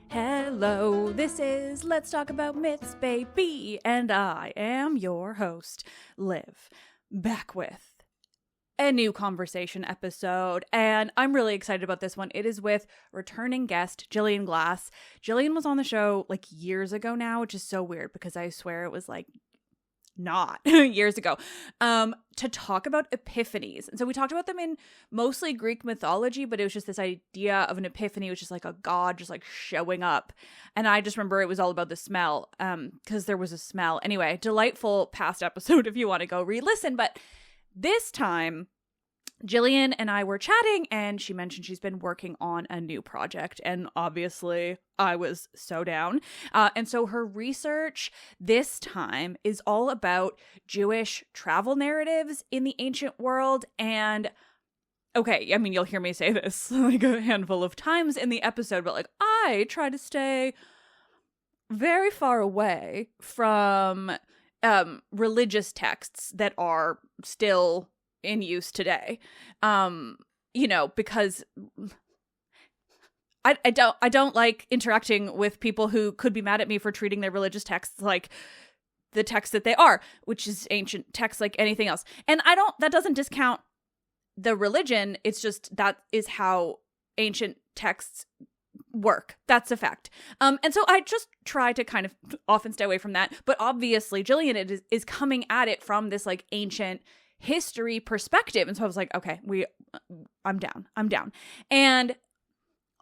Hello, this is Let's Talk About Myths, baby, and I am your host, Liv, back with a new conversation episode, and I'm really excited about this one. It is with returning guest Gillian Glass. Gillian was on the show like years ago now, which is so weird because I swear it was like not years ago, to talk about epiphanies. And so we talked about them in mostly Greek mythology, but it was just this idea of an epiphany, which is like a god just like showing up. And I just remember it was all about the smell, because there was a smell. Anyway, delightful past episode if you want to go re-listen. But this time, Gillian and I were chatting, and she mentioned she's been working on a new project, and obviously I was so down. And so her research this time is all about Jewish travel narratives in the ancient world. And okay, I mean, you'll hear me say this like a handful of times in the episode, but like I try to stay very far away from religious texts that are still in use today, because I don't like interacting with people who could be mad at me for treating their religious texts like the text that they are, which is ancient texts like anything else. And that doesn't discount the religion. It's just that is how ancient texts work. That's a fact. And so I just try to kind of often stay away from that. But obviously Gillian is coming at it from this like ancient history perspective. And so I was like, okay, I'm down. And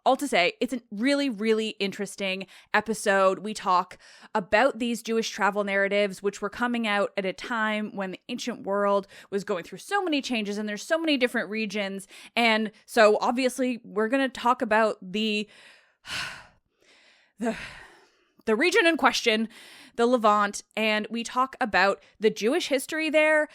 all to say, it's a really, really interesting episode. We talk about these Jewish travel narratives, which were coming out at a time when the ancient world was going through so many changes and there's so many different regions. And so obviously we're going to talk about the region in question, the Levant, and we talk about the Jewish history there,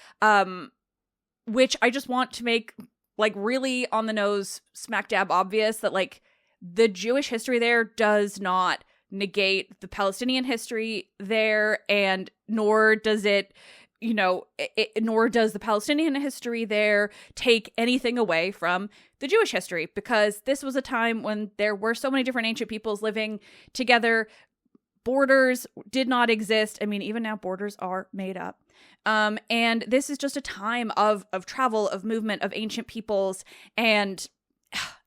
which I just want to make like really on the nose, smack dab obvious that like the Jewish history there does not negate the Palestinian history there, and nor does it, nor does the Palestinian history there take anything away from the Jewish history, because this was a time when there were so many different ancient peoples living together. Borders did not exist. I mean, even now borders are made up. And this is just a time of travel, of movement, of ancient peoples. And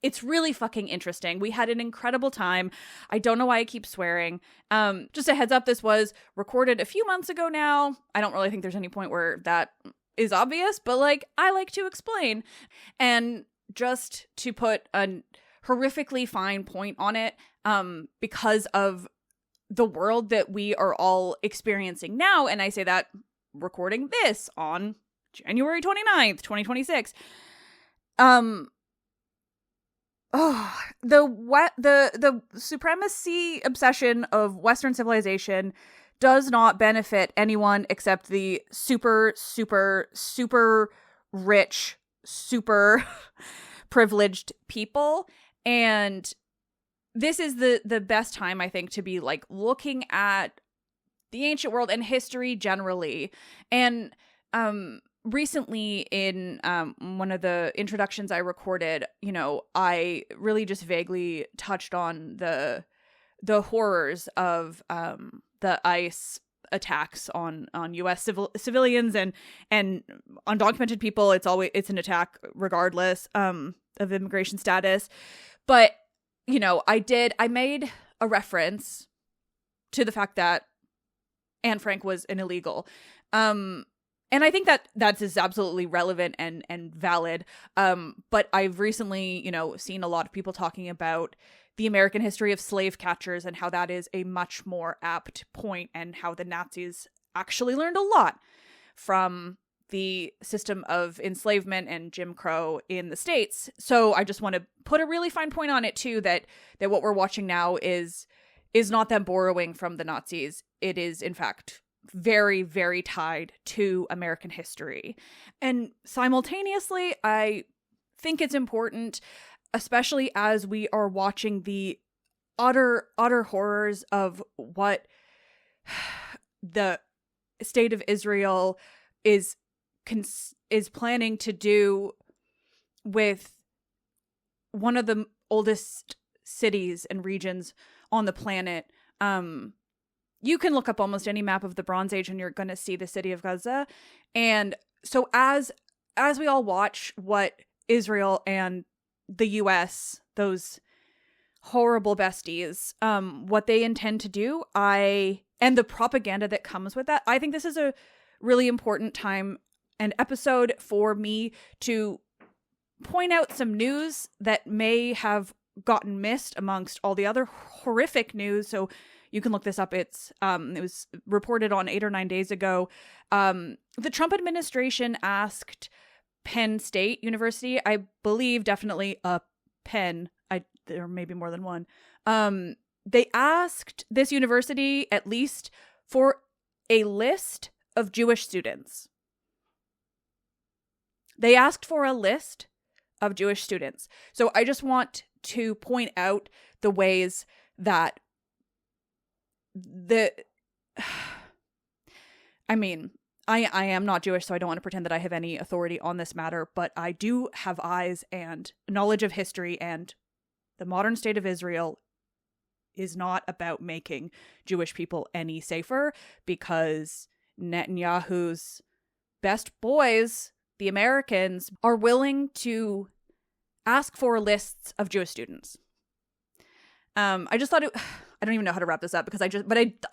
it's really fucking interesting. We had an incredible time. I don't know why I keep swearing. Just a heads up, this was recorded a few months ago now. I don't really think there's any point where that is obvious, but like, I like to explain. And just to put a horrifically fine point on it, because of the world that we are all experiencing now, and I say that recording this on January 29th, 2026. The supremacy obsession of Western civilization does not benefit anyone except the super, super, super rich, super privileged people. And this is the best time, I think, to be like looking at the ancient world and history generally. And recently in one of the introductions I recorded, I really just vaguely touched on the horrors of the ICE attacks on U.S. civilians and undocumented people. It's an attack regardless of immigration status. But I made a reference to the fact that Anne Frank was an illegal. And I think that is absolutely relevant and valid. But I've recently, seen a lot of people talking about the American history of slave catchers and how that is a much more apt point, and how the Nazis actually learned a lot from the system of enslavement and Jim Crow in the States. So I just want to put a really fine point on it too, that what we're watching now is is not them borrowing from the Nazis. It is, in fact, very, very tied to American history. And simultaneously, I think it's important, especially as we are watching the utter horrors of what the state of Israel is planning to do with one of the oldest cities and regions on the planet. You can look up almost any map of the Bronze Age and you're going to see the city of Gaza. And so as we all watch what Israel and the US, those horrible besties, what they intend to do, and the propaganda that comes with that, I think this is a really important time and episode for me to point out some news that may have gotten missed amongst all the other horrific news. So you can look this up. It was reported on 8 or 9 days ago. The Trump administration asked Penn State University, I believe definitely Penn, there may be more than one. They asked this university at least for a list of Jewish students. They asked for a list of Jewish students. So I just want to point out the ways that I am not Jewish, so I don't want to pretend that I have any authority on this matter, but I do have eyes and knowledge of history, and the modern state of Israel is not about making Jewish people any safer, because Netanyahu's best boys, the Americans, are willing to ask for lists of Jewish students. I just thought I don't even know how to wrap this up because I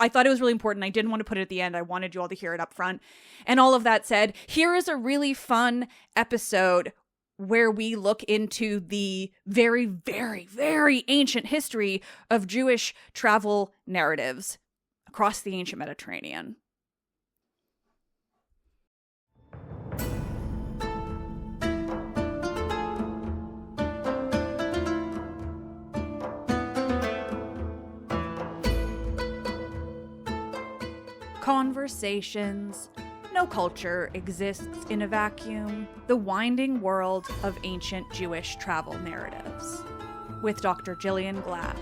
thought it was really important. I didn't want to put it at the end. I wanted you all to hear it up front. And all of that said, here is a really fun episode where we look into the very, very, very ancient history of Jewish travel narratives across the ancient Mediterranean. Conversations. No culture exists in a vacuum. The winding world of ancient Jewish travel narratives. With Dr. Gillian Glass.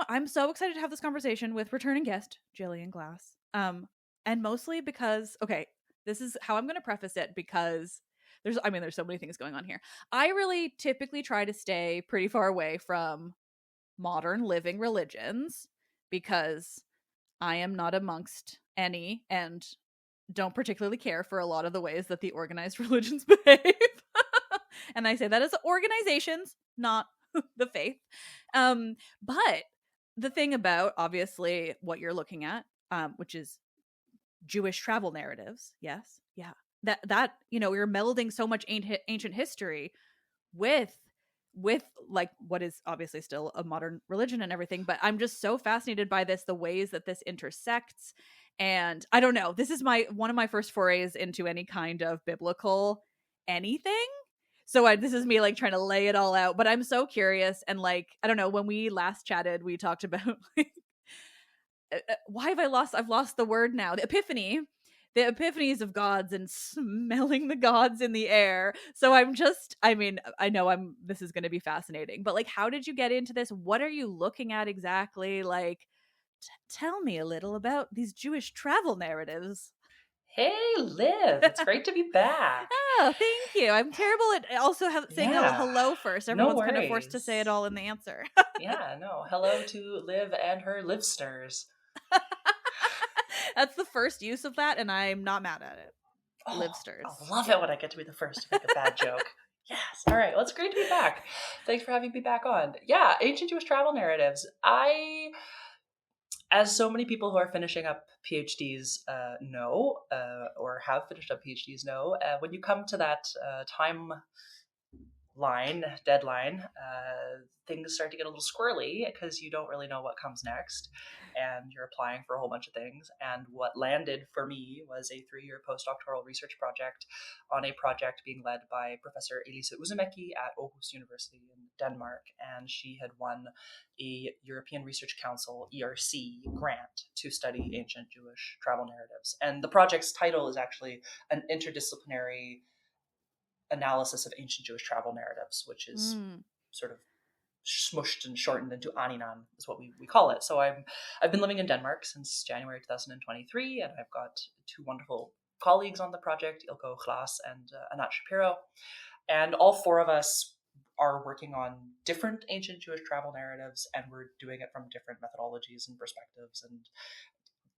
I'm so excited to have this conversation with returning guest Gillian Glass. And mostly because, okay, this is how I'm going to preface it, because there's so many things going on here. I really typically try to stay pretty far away from modern living religions because I am not amongst any and don't particularly care for a lot of the ways that the organized religions behave. And I say that as organizations, not the faith. But the thing about, obviously, what you're looking at, which is Jewish travel narratives. Yes. Yeah. That we're melding so much ancient history with like what is obviously still a modern religion and everything. But I'm just so fascinated by the ways that this intersects. And I don't know, this is one of my first forays into any kind of biblical anything. So this is me like trying to lay it all out, but I'm so curious. And like, I don't know, when we last chatted, we talked about like, why have I've lost the word now. The epiphanies of gods and smelling the gods in the air. So I know this is going to be fascinating, but like, how did you get into this? What are you looking at exactly? Like, tell me a little about these Jewish travel narratives. Hey, Liv, it's great to be back. Oh, thank you. I'm terrible at also saying hello first. Everyone's kind of forced to say it all in the answer. Yeah, no. Hello to Liv and her Livsters. That's the first use of that, and I'm not mad at it. Oh, Livsters. I love it when I get to be the first to make a bad joke. Yes. All right. Well, it's great to be back. Thanks for having me back on. Yeah, ancient Jewish travel narratives. As so many people who are finishing up PhDs know, or have finished up PhDs know, when you come to that time deadline, things start to get a little squirrely because you don't really know what comes next, and you're applying for a whole bunch of things. And what landed for me was a 3-year postdoctoral research project on a project being led by Professor Elisa Uzumeki at Aarhus University in Denmark. And she had won a European Research Council, ERC, grant to study ancient Jewish travel narratives. And the project's title is actually an interdisciplinary analysis of ancient Jewish travel narratives, which is sort of smushed and shortened into Aninan is what we call it. So I've been living in Denmark since January 2023, and I've got 2 wonderful colleagues on the project, Ilko Klaas and Anat Shapiro. And all 4 of us are working on different ancient Jewish travel narratives, and we're doing it from different methodologies and perspectives and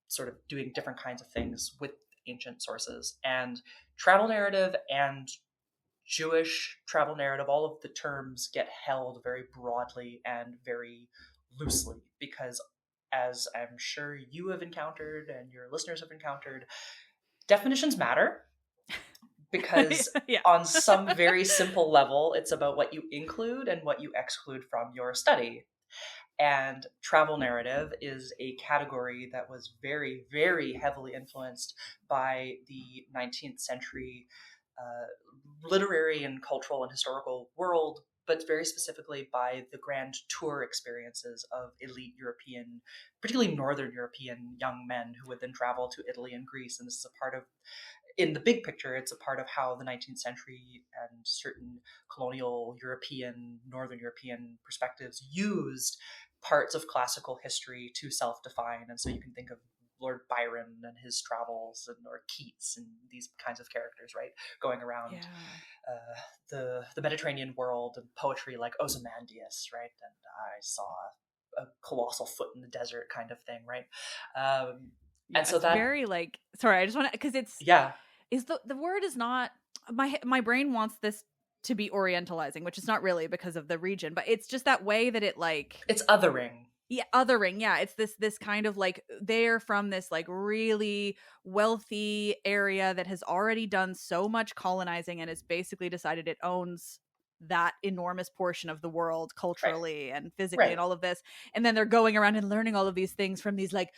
sort of doing different kinds of things with ancient sources. And travel narrative and Jewish travel narrative, all of the terms get held very broadly and very loosely because, as I'm sure you have encountered and your listeners have encountered, definitions matter because on some very simple level, it's about what you include and what you exclude from your study. And travel narrative is a category that was very, very heavily influenced by the 19th century literary and cultural and historical world, but very specifically by the grand tour experiences of elite European, particularly Northern European young men who would then travel to Italy and Greece. And this is a part of, in the big picture, it's a part of how the 19th century and certain colonial European, Northern European perspectives used parts of classical history to self-define. And so you can think of Lord Byron and his travels, or Keats and these kinds of characters, right, going around the Mediterranean world and poetry like Ozymandias, right, and I saw a colossal foot in the desert kind of thing, right? And so that very like, sorry, I just want to, because it's is the word is not, my brain wants this to be orientalizing, which is not really because of the region, but it's just that way that it like, it's othering. Yeah, othering. Yeah, it's this kind of like, they're from this like really wealthy area that has already done so much colonizing and has basically decided it owns that enormous portion of the world culturally and physically and all of this. And then they're going around and learning all of these things from these like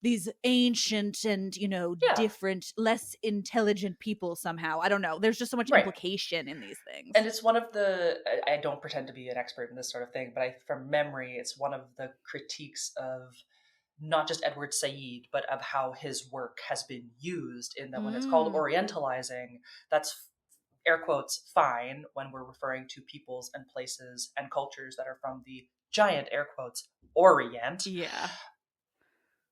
these ancient and, you know, different, less intelligent people somehow. I don't know. There's just so much implication in these things. And it's one of the, I don't pretend to be an expert in this sort of thing, but from memory, it's one of the critiques of not just Edward Said, but of how his work has been used, in that when it's called orientalizing, that's air quotes fine when we're referring to peoples and places and cultures that are from the giant air quotes Orient. Yeah.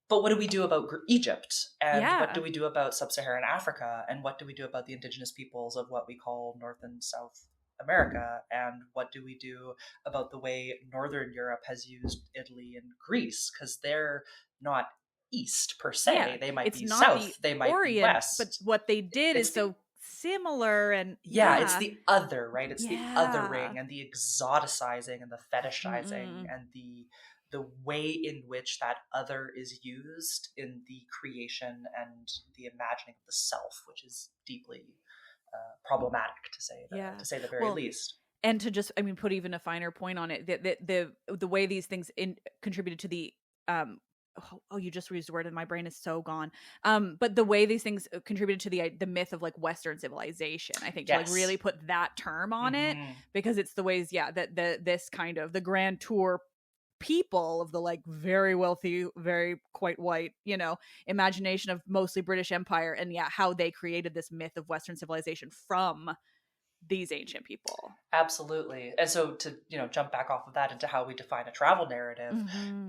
But what do we do about Egypt? And what do we do about sub-Saharan Africa? And what do we do about the indigenous peoples of what we call North and South America? And what do we do about the way Northern Europe has used Italy and Greece? Because they're not east per se. Yeah, they might be south. They might be west. But what they did is so similar. And it's the other, right? It's the othering and the exoticizing and the fetishizing and the way in which that other is used in the creation and the imagining of the self, which is deeply problematic, to say the very least. And to just, I mean, put even a finer point on it, the way these things contributed to the you just used the word and my brain is so gone. But the way these things contributed to the myth of like Western civilization, I think, to like really put that term on it, because it's the ways, that this kind of the grand tour people of the like very wealthy, very quite white, you know, imagination of mostly British Empire, and how they created this myth of Western civilization from these ancient people. Absolutely. And so to, jump back off of that into how we define a travel narrative,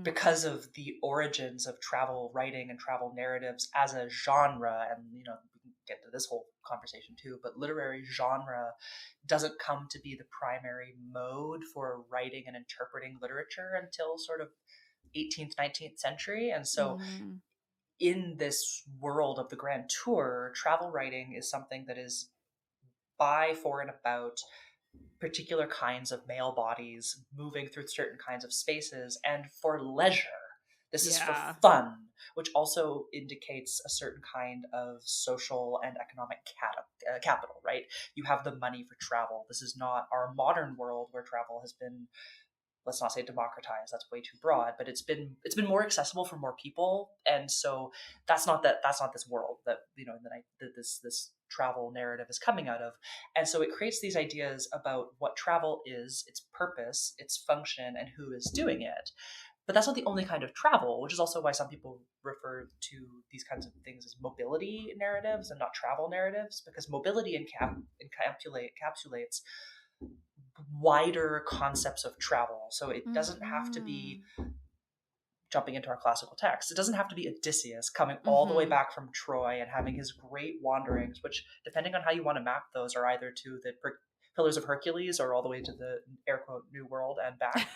because of the origins of travel writing and travel narratives as a genre, and we can get to this whole conversation too, but literary genre doesn't come to be the primary mode for writing and interpreting literature until sort of 18th, 19th century. And so in this world of the grand tour, travel writing is something that is by, for, and about particular kinds of male bodies moving through certain kinds of spaces and for leisure. This is for Yeah. fun, which also indicates a certain kind of social and economic capital, right? You have the money for travel. This is not our modern world where travel has been, let's not say democratized, that's way too broad, but it's been more accessible for more people. And so that's not this world that, you know, that this travel narrative is coming out of. And so it creates these ideas about what travel is, its purpose, its function, and who is doing it. But that's not the only kind of travel, which is also why some people refer to these kinds of things as mobility narratives and not travel narratives, because mobility encapsulates wider concepts of travel. So it doesn't have to be, jumping into our classical text, it doesn't have to be Odysseus coming all the way back from Troy and having his great wanderings, which, depending on how you want to map those, are either to the Pillars of Hercules or all the way to the air quote New World and back.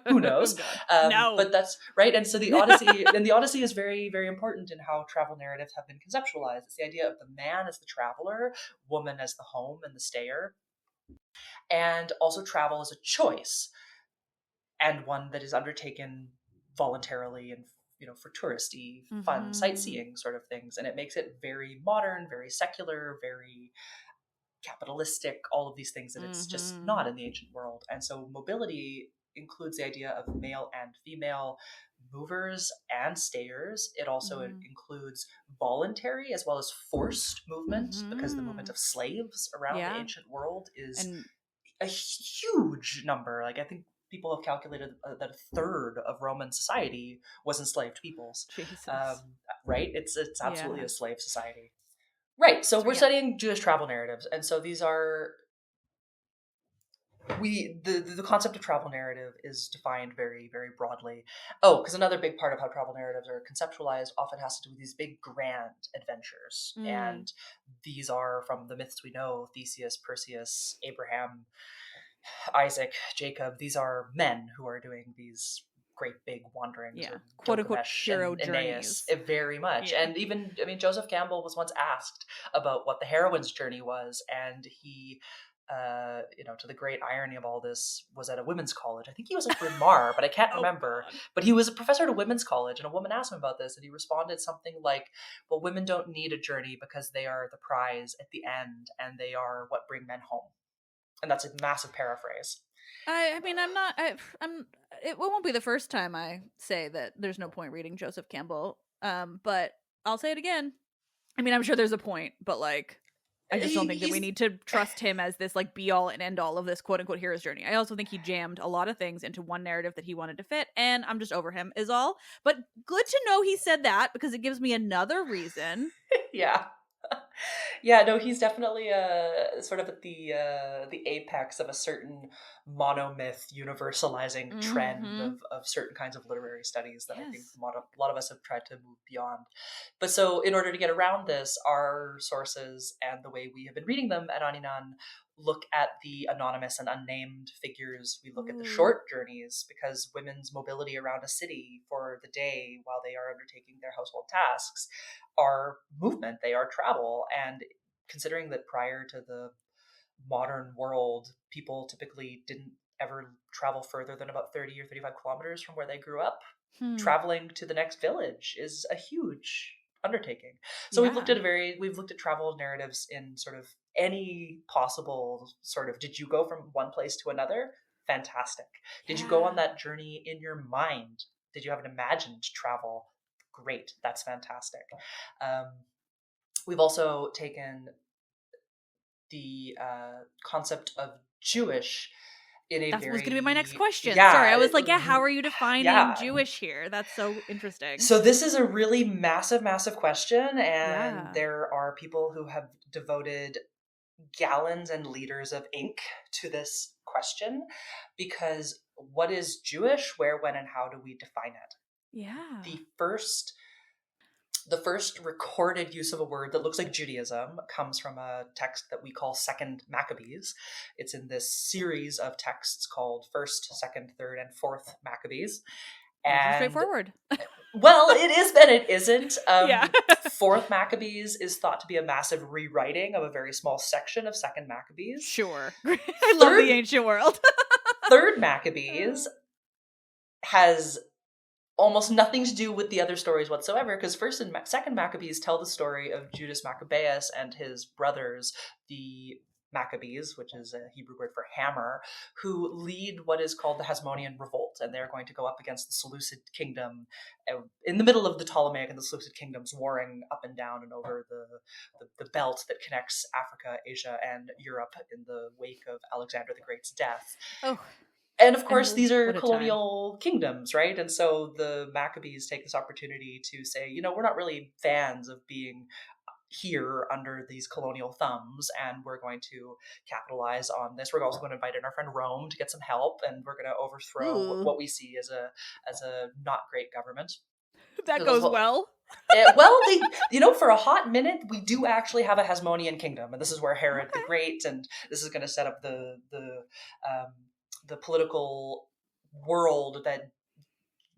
Who knows? No. But that's right. And so the Odyssey and the Odyssey is very, very important in how travel narratives have been conceptualized. It's the idea of the man as the traveler, woman as the home and the stayer, and also travel as a choice, and one that is undertaken voluntarily and, you know, for touristy, fun, sightseeing sort of things. And it makes it very modern, very secular, very capitalistic, all of these things that it's just not in the ancient world. And so mobility includes the idea of male and female movers and stayers. It also includes voluntary as well as forced movement, because the movement of slaves around the ancient world is a huge number. Like, I think people have calculated that a third of Roman society was enslaved peoples. Right? It's absolutely a slave society. Right. So we're studying Jewish travel narratives, and so these are the concept of travel narrative is defined very, very broadly. Oh, because another big part of how travel narratives are conceptualized often has to do with these big grand adventures, and these are from the myths we know: Theseus, Perseus, Abraham, Isaac, Jacob. These are men who are doing these great big wanderings, quote unquote hero journeys. Very much. And even, I mean, Joseph Campbell was once asked about what the heroine's journey was, and he, you know, to the great irony of all this, was at a women's college. I think he was at Bryn Mawr, but I can't remember. But he was a professor at a women's college, and a woman asked him about this, and he responded something like, well, women don't need a journey because they are the prize at the end, and they are what bring men home. And that's a massive paraphrase. I mean, it won't be the first time I say that there's no point reading Joseph Campbell. But I'll say it again. I mean, I'm sure there's a point, but like, I just don't think that we need to trust him as this like be all and end all of this quote unquote hero's journey. I also think he jammed a lot of things into one narrative that he wanted to fit, and I'm just over him is all. But good to know he said that, because it gives me another reason. Yeah, no, he's definitely sort of at the apex of a certain monomyth universalizing trend of certain kinds of literary studies that I think a lot of us have tried to move beyond. But so in order to get around this, our sources and the way we have been reading them at Aninan look at the anonymous and unnamed figures. We look at the short journeys, because women's mobility around a city for the day while they are undertaking their household tasks are movement, they are travel. And considering that prior to the modern world, people typically didn't ever travel further than about 30 or 35 kilometers from where they grew up, traveling to the next village is a huge undertaking. So we've looked at travel narratives in sort of any possible sort of, did you go from one place to another? Fantastic. Did you go on that journey in your mind? Did you have an imagined travel? Great. That's fantastic. We've also taken the concept of Jewish in a that very... was going to be my next question. Sorry, I was like, how are you defining Jewish here? That's so interesting. So this is a really massive, massive question, and there are people who have devoted gallons and liters of ink to this question, because what is Jewish? Where, when, and how do we define it? Yeah. The first recorded use of a word that looks like Judaism comes from a text that we call Second Maccabees. It's in this series of texts called First, Second, Third, and Fourth Maccabees. And straightforward. Well, it is and it isn't. Fourth Maccabees is thought to be a massive rewriting of a very small section of Second Maccabees. Sure. I love the ancient world. Third Maccabees has almost nothing to do with the other stories whatsoever, because first and second Maccabees tell the story of Judas Maccabeus and his brothers, the Maccabees, which is a Hebrew word for hammer, who lead what is called the Hasmonean revolt, and they're going to go up against the Seleucid kingdom in the middle of the Ptolemaic and the Seleucid kingdoms, warring up and down and over the belt that connects Africa, Asia, and Europe in the wake of Alexander the Great's death. Oh, And of course, and these are what a time. colonial kingdoms, right? And so the Maccabees take this opportunity to say, you know, we're not really fans of being here under these colonial thumbs, and we're going to capitalize on this. We're also going to invite in our friend Rome to get some help, and we're going to overthrow Ooh. what we see as a not great government. That goes well. Well, for a hot minute, we do actually have a Hasmonean kingdom, and this is where Herod the Great, and this is going to set up the political world that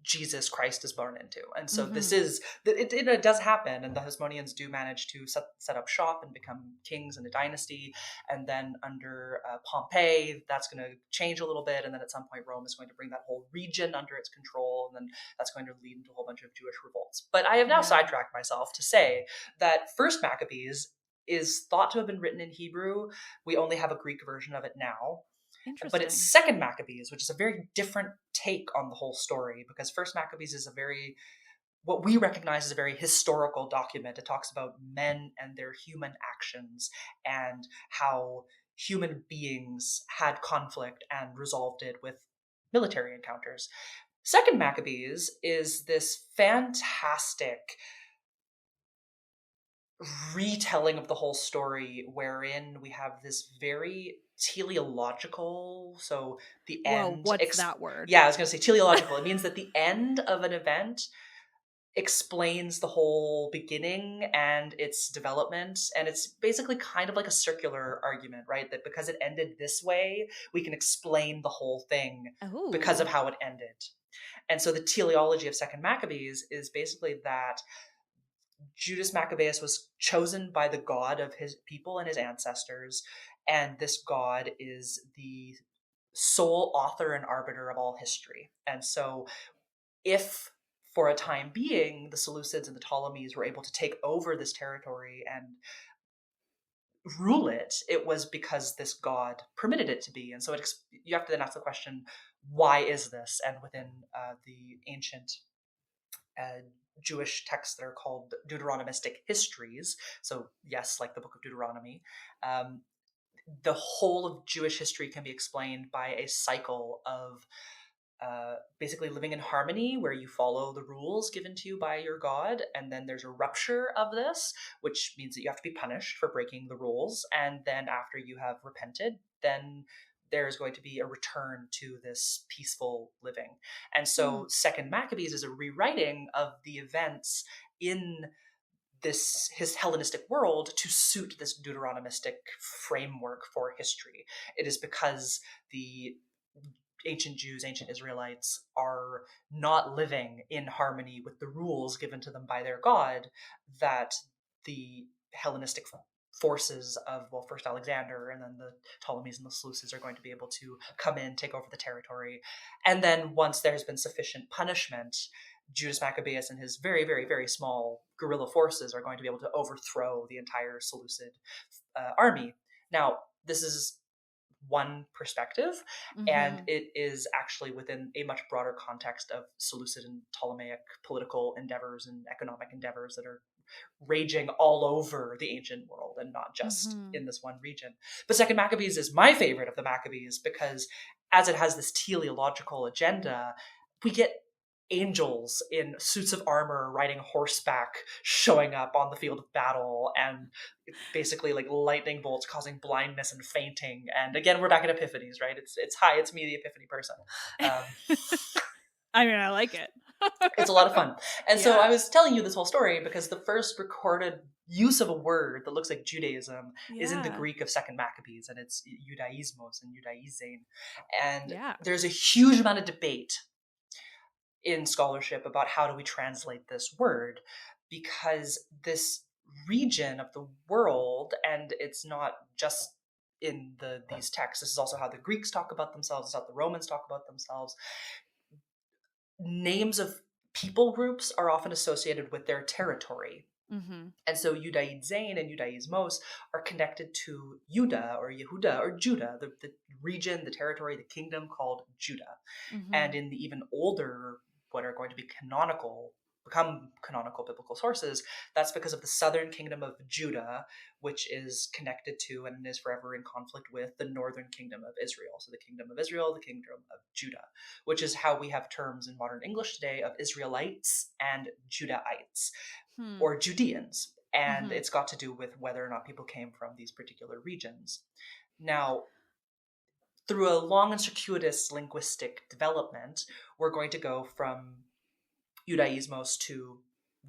Jesus Christ is born into. And so this is, it does happen, and the Hasmoneans do manage to set up shop and become kings in a dynasty. And then under Pompey, that's going to change a little bit, and then at some point Rome is going to bring that whole region under its control, and then that's going to lead into a whole bunch of Jewish revolts. But I have now sidetracked myself to say that First Maccabees is thought to have been written in Hebrew. We only have a Greek version of it now. But it's Second Maccabees, which is a very different take on the whole story, because First Maccabees is what we recognize as a very historical document. It talks about men and their human actions and how human beings had conflict and resolved it with military encounters. Second Maccabees is this fantastic retelling of the whole story, wherein we have this very teleological, so the end. Whoa, what's that word? Yeah, I was going to say teleological. It means that the end of an event explains the whole beginning and its development, and it's basically kind of like a circular argument, right? That because it ended this way, we can explain the whole thing because of how it ended. And so the teleology of Second Maccabees is basically that Judas Maccabeus was chosen by the God of his people and his ancestors, and this God is the sole author and arbiter of all history. And so if for a time being the Seleucids and the Ptolemies were able to take over this territory and rule it, it was because this God permitted it to be. And so you have to then ask the question, why is this? And within the ancient Jewish texts that are called Deuteronomistic histories, so yes, like the book of Deuteronomy, the whole of Jewish history can be explained by a cycle of basically living in harmony, where you follow the rules given to you by your God, and then there's a rupture of this, which means that you have to be punished for breaking the rules, and then after you have repented, then there's going to be a return to this peaceful living. And so Second Maccabees is a rewriting of the events in his Hellenistic world to suit this Deuteronomistic framework for history. It is because the ancient Jews, ancient Israelites are not living in harmony with the rules given to them by their God, that the Hellenistic forces of, well, first Alexander and then the Ptolemies and the Seleucids are going to be able to come in, take over the territory. And then once there's been sufficient punishment, Judas Maccabeus and his very, very, very small guerrilla forces are going to be able to overthrow the entire Seleucid army. Now, this is one perspective, and it is actually within a much broader context of Seleucid and Ptolemaic political endeavors and economic endeavors that are raging all over the ancient world and not just in this one region. But Second Maccabees is my favorite of the Maccabees because as it has this teleological agenda, we get angels in suits of armor riding horseback showing up on the field of battle, and basically like lightning bolts causing blindness and fainting. And again, we're back at epiphanies, right? It's me, the epiphany person. I mean, I like it. It's a lot of fun. And so I was telling you this whole story because the first recorded use of a word that looks like Judaism is in the Greek of Second Maccabees, and it's Judaismos and Judaizein. And there's a huge amount of debate in scholarship about how do we translate this word, because this region of the world, and it's not just in these texts, this is also how the Greeks talk about themselves, it's how the Romans talk about themselves. Names of people groups are often associated with their territory. Mm-hmm. And so Judaid Zain and Judaismos are connected to Judah or Yehuda or Judah, the region, the territory, the kingdom called Judah. Mm-hmm. And in the even older, what are going to become canonical biblical sources, that's because of the southern kingdom of Judah, which is connected to and is forever in conflict with the northern kingdom of Israel. So the kingdom of Israel, the kingdom of Judah, which is how we have terms in modern English today of Israelites and Judahites or Judeans. And it's got to do with whether or not people came from these particular regions. Now, through a long and circuitous linguistic development, we're going to go from Judaismos to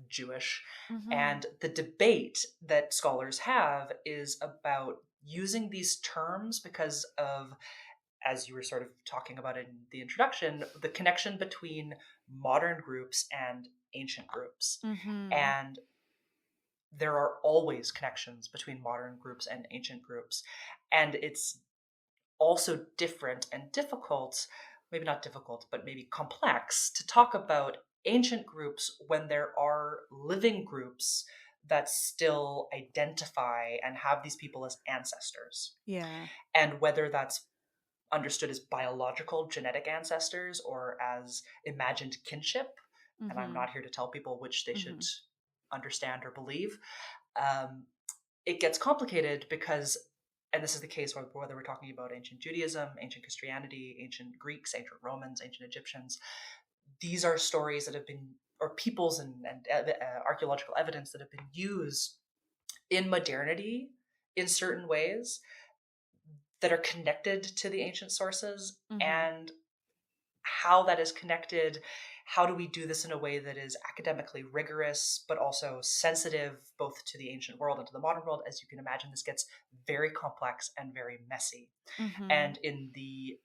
Jewish. Mm-hmm. And the debate that scholars have is about using these terms because of, as you were sort of talking about in the introduction, the connection between modern groups and ancient groups. Mm-hmm. And there are always connections between modern groups and ancient groups. And it's also different and difficult, maybe not difficult, but maybe complex to talk about ancient groups when there are living groups that still identify and have these people as ancestors. Yeah. And whether that's understood as biological genetic ancestors or as imagined kinship. Mm-hmm. And I'm not here to tell people which they should understand or believe. It gets complicated because, and this is the case whether we're talking about ancient Judaism, ancient Christianity, ancient Greeks, ancient Romans, ancient Egyptians, these are stories that have been, or peoples and archaeological evidence that have been used in modernity in certain ways that are connected to the ancient sources. And how that is connected, how do we do this in a way that is academically rigorous but also sensitive both to the ancient world and to the modern world? As you can imagine, this gets very complex and very messy. And in the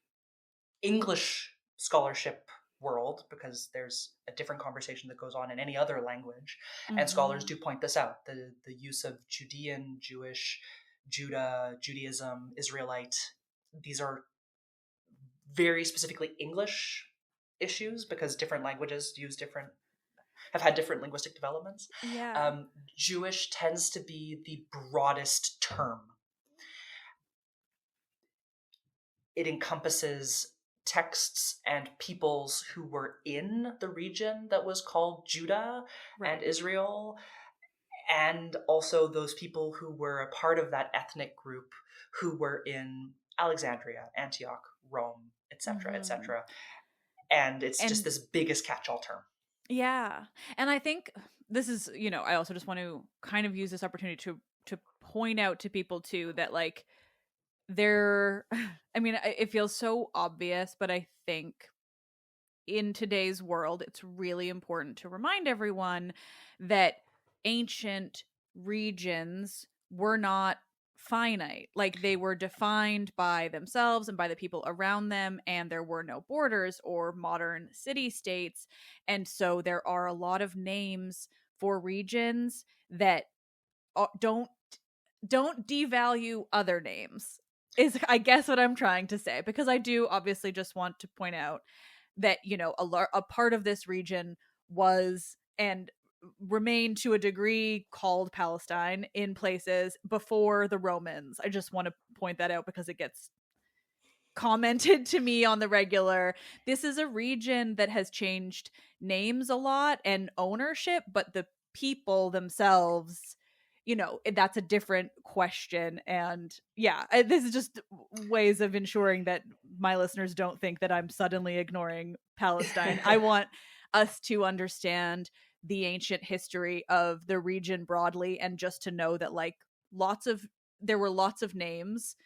English scholarship world, because there's a different conversation that goes on in any other language, and scholars do point this out, the use of Judean, Jewish, Judah, Judaism, Israelite, these are very specifically English issues because different languages have had different linguistic developments. Yeah. Jewish tends to be the broadest term. It encompasses texts and peoples who were in the region that was called Judah and Israel, and also those people who were a part of that ethnic group who were in Alexandria, Antioch, Rome, etc., etc. And it's just this biggest catch-all term. Yeah. And I think this is, I also just want to kind of use this opportunity to point out to people too that like it feels so obvious, but I think in today's world, it's really important to remind everyone that ancient regions were not finite. Like they were defined by themselves and by the people around them, and there were no borders or modern city states. And so there are a lot of names for regions that don't devalue other names, is I guess what I'm trying to say, because I do obviously just want to point out that a part of this region was and remained to a degree called Palestine in places before the Romans. I just want to point that out because it gets commented to me on the regular. This is a region that has changed names a lot and ownership, but the people themselves, that's a different question. And yeah, this is just ways of ensuring that my listeners don't think that I'm suddenly ignoring Palestine. I want us to understand the ancient history of the region broadly, and just to know that like there were lots of names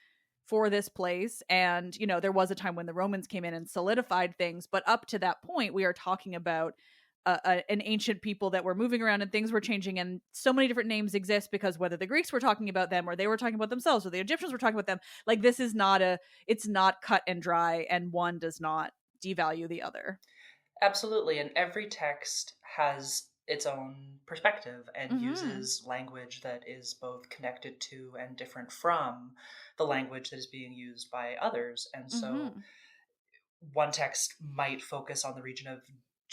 for this place, and there was a time when the Romans came in and solidified things, but up to that point we are talking about an ancient people that were moving around and things were changing, and so many different names exist because whether the Greeks were talking about them or they were talking about themselves or the Egyptians were talking about them, like this is it's not cut and dry, and one does not devalue the other. Absolutely. And every text has its own perspective and uses language that is both connected to and different from the language that is being used by others. And so one text might focus on the region of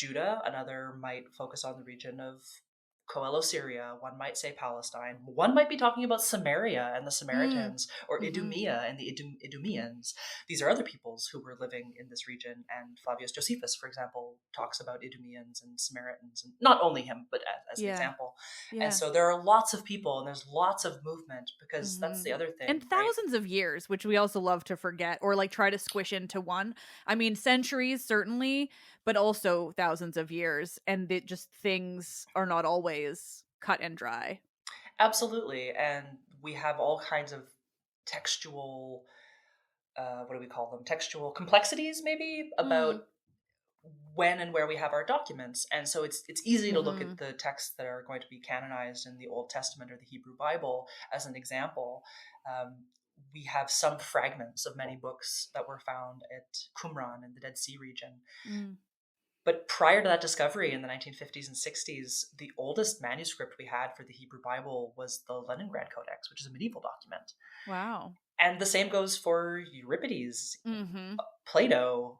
Judah, another might focus on the region of Coelho, Syria, one might say Palestine, one might be talking about Samaria and the Samaritans, or Idumea and the Idumeans. These are other peoples who were living in this region, and Flavius Josephus, for example, talks about Idumeans and Samaritans, and not only him, but as an example. And so there are lots of people, and there's lots of movement, because that's the other thing. And thousands of years, which we also love to forget, or like try to squish into one. I mean, centuries, certainly, but also thousands of years, and it just, things are not always cut and dry. Absolutely. And we have all kinds of textual, what do we call them? Textual complexities, maybe, about when and where we have our documents. And so it's easy to look at the texts that are going to be canonized in the Old Testament or the Hebrew Bible as an example. We have some fragments of many books that were found at Qumran in the Dead Sea region. But prior to that discovery in the 1950s and 60s, the oldest manuscript we had for the Hebrew Bible was the Leningrad Codex, which is a medieval document. Wow. And the same goes for Euripides, Plato.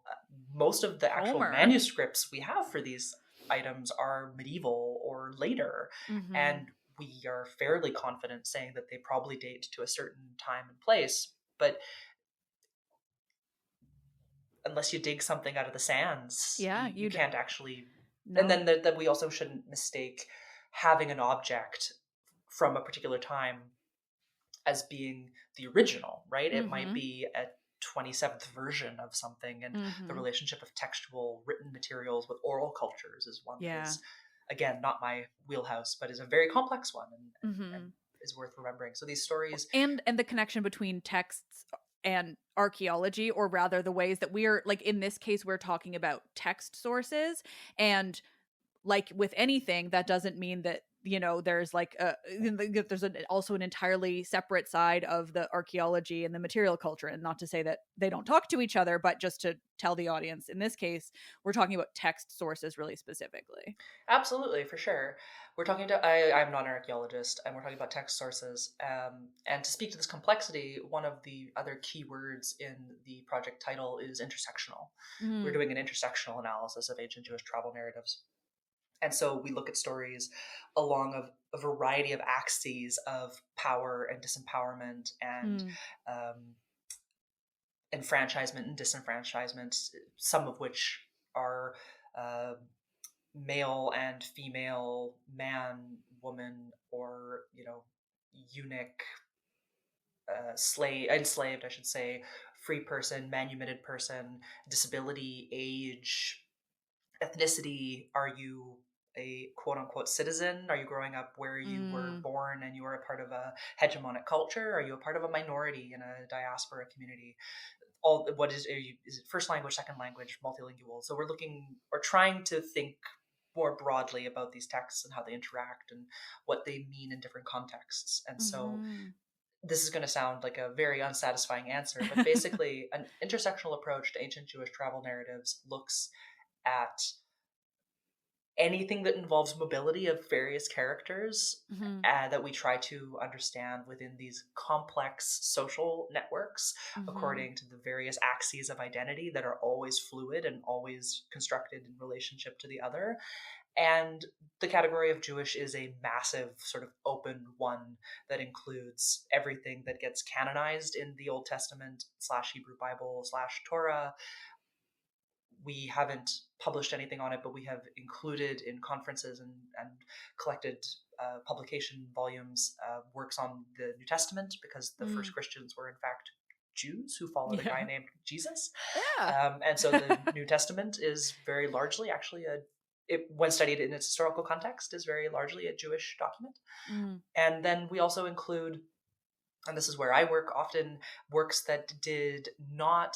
Most of the actual manuscripts we have for these items are medieval or later. And we are fairly confident saying that they probably date to a certain time and place. But unless you dig something out of the sands, you can't actually... No. And then that we also shouldn't mistake having an object from a particular time as being the original, right? It might be a 27th version of something, and the relationship of textual written materials with oral cultures is one that is, again, not my wheelhouse, but is a very complex one and is worth remembering. So these stories... And the connection between texts and archaeology, or rather the ways that we're, like, in this case, we're talking about text sources, and like with anything, that doesn't mean that, you know, there's like there's also an entirely separate side of the archaeology and the material culture. And not to say that they don't talk to each other, but just to tell the audience, in this case, we're talking about text sources really specifically. Absolutely, for sure. We're talking to, I'm not an archaeologist, and we're talking about text sources. And to speak to this complexity, one of the other key words in the project title is intersectional. We're doing an intersectional analysis of ancient Jewish travel narratives. And so we look at stories along a variety of axes of power and disempowerment and enfranchisement and disenfranchisement, some of which are male and female, man, woman, or, you know, eunuch, slave, enslaved, I should say, free person, manumitted person, disability, age, ethnicity. Are you a quote-unquote citizen? Are you growing up where you were born and you are a part of a hegemonic culture? Are you a part of a minority in a diaspora community? Is it first language, second language, multilingual? So we're trying to think more broadly about these texts and how they interact and what they mean in different contexts. And so this is going to sound like a very unsatisfying answer, but basically an intersectional approach to ancient Jewish travel narratives looks at anything that involves mobility of various characters that we try to understand within these complex social networks according to the various axes of identity that are always fluid and always constructed in relationship to the other. And the category of Jewish is a massive sort of open one that includes everything that gets canonized in the Old Testament / Hebrew Bible / Torah. We haven't published anything on it, but we have included in conferences and collected publication volumes works on the New Testament, because the first Christians were in fact Jews who followed a guy named Jesus. And so the New Testament is very largely actually when studied in its historical context, is very largely a Jewish document. And then we also include, and this is where I work often, works that did not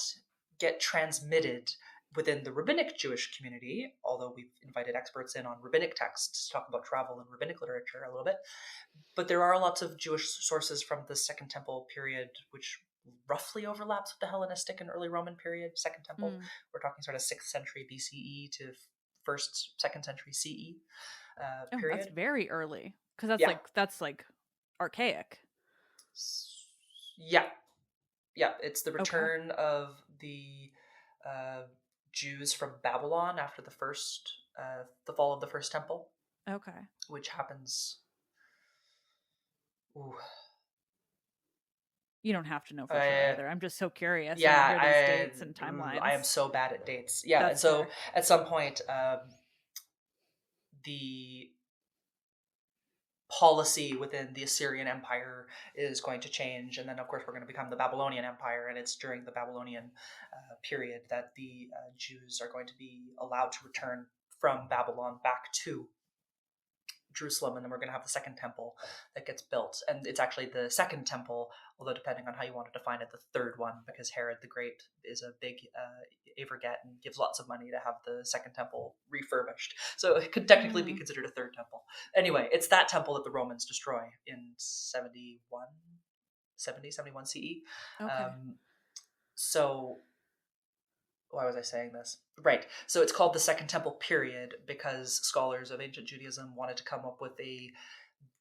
get transmitted within the rabbinic Jewish community, although we've invited experts in on rabbinic texts to talk about travel and rabbinic literature a little bit. But there are lots of Jewish sources from the Second Temple period, which roughly overlaps with the Hellenistic and early Roman period. Second Temple, we're talking sort of 6th century BCE to 1st, 2nd century CE period. That's very early, because that's like archaic. Yeah. It's the return of the Jews from Babylon after the first the fall of the First Temple. Okay. Which happens... Ooh. You don't have to know for sure either. I'm just so curious. Yeah, hear these dates and timelines. I am so bad at dates. Yeah, That's and so fair. at some point, the policy within the Assyrian Empire is going to change, and then of course we're going to become the Babylonian Empire, and it's during the Babylonian period that the Jews are going to be allowed to return from Babylon back to Jerusalem, and then we're going to have the second temple that gets built. And it's actually the second temple, although depending on how you want to define it, the third one, because Herod the Great is a big averget and gives lots of money to have the second temple refurbished. So it could technically be considered a third temple. Anyway, it's that temple that the Romans destroy in 71 CE. Okay. So why was I saying this? Right. So it's called the Second Temple period because scholars of ancient Judaism wanted to come up with a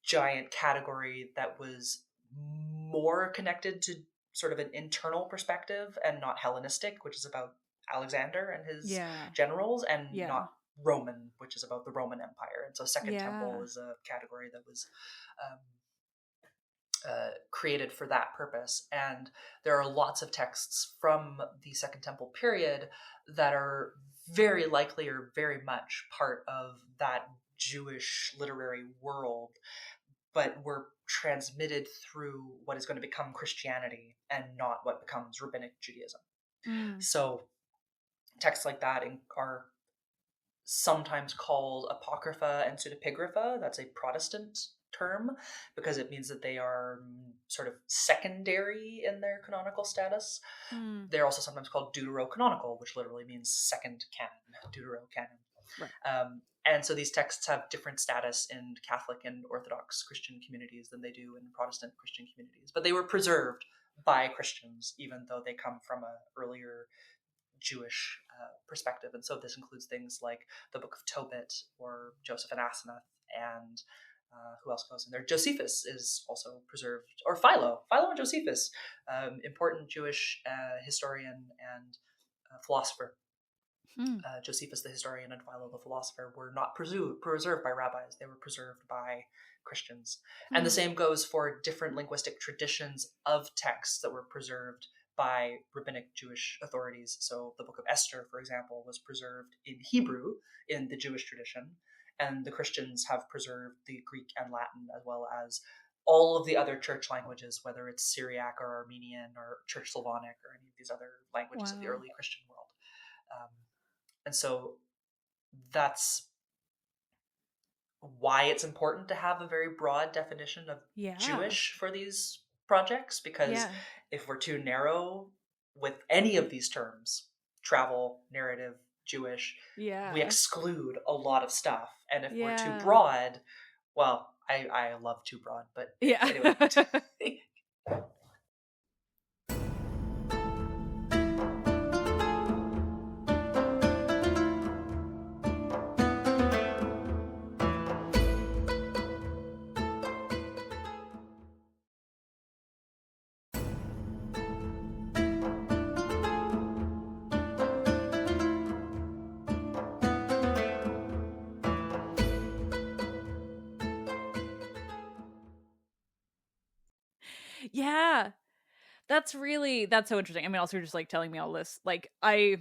giant category that was more connected to sort of an internal perspective and not Hellenistic, which is about Alexander and his generals, and not Roman, which is about the Roman Empire. And so Second Temple is a category that was created for that purpose. And there are lots of texts from the Second Temple period that are very likely or very much part of that Jewish literary world, but were transmitted through what is going to become Christianity and not what becomes Rabbinic Judaism. So texts like that are sometimes called apocrypha and pseudepigrapha. That's a Protestant term because it means that they are sort of secondary in their canonical status. They're also sometimes called deuterocanonical, which literally means second canon, deuterocanon. Right. And so these texts have different status in Catholic and Orthodox Christian communities than they do in Protestant Christian communities. But they were preserved by Christians, even though they come from an earlier Jewish perspective. And so this includes things like the Book of Tobit or Joseph and Asenath, and who else goes in there? Josephus is also preserved, or Philo and Josephus, important Jewish historian and philosopher. Josephus the historian and Philo the philosopher were not preserved by rabbis. They were preserved by Christians. And the same goes for different linguistic traditions of texts that were preserved by rabbinic Jewish authorities. So the Book of Esther, for example, was preserved in Hebrew in the Jewish tradition, and the Christians have preserved the Greek and Latin, as well as all of the other church languages, whether it's Syriac or Armenian or Church Slavonic or any of these other languages of the early Christian world. And so that's why it's important to have a very broad definition of Jewish for these projects, because if we're too narrow with any of these terms, travel, narrative, Jewish, we exclude a lot of stuff. And if we're too broad, well, I love too broad, but anyway. Yeah, that's so interesting. I mean, also just like telling me all this, like I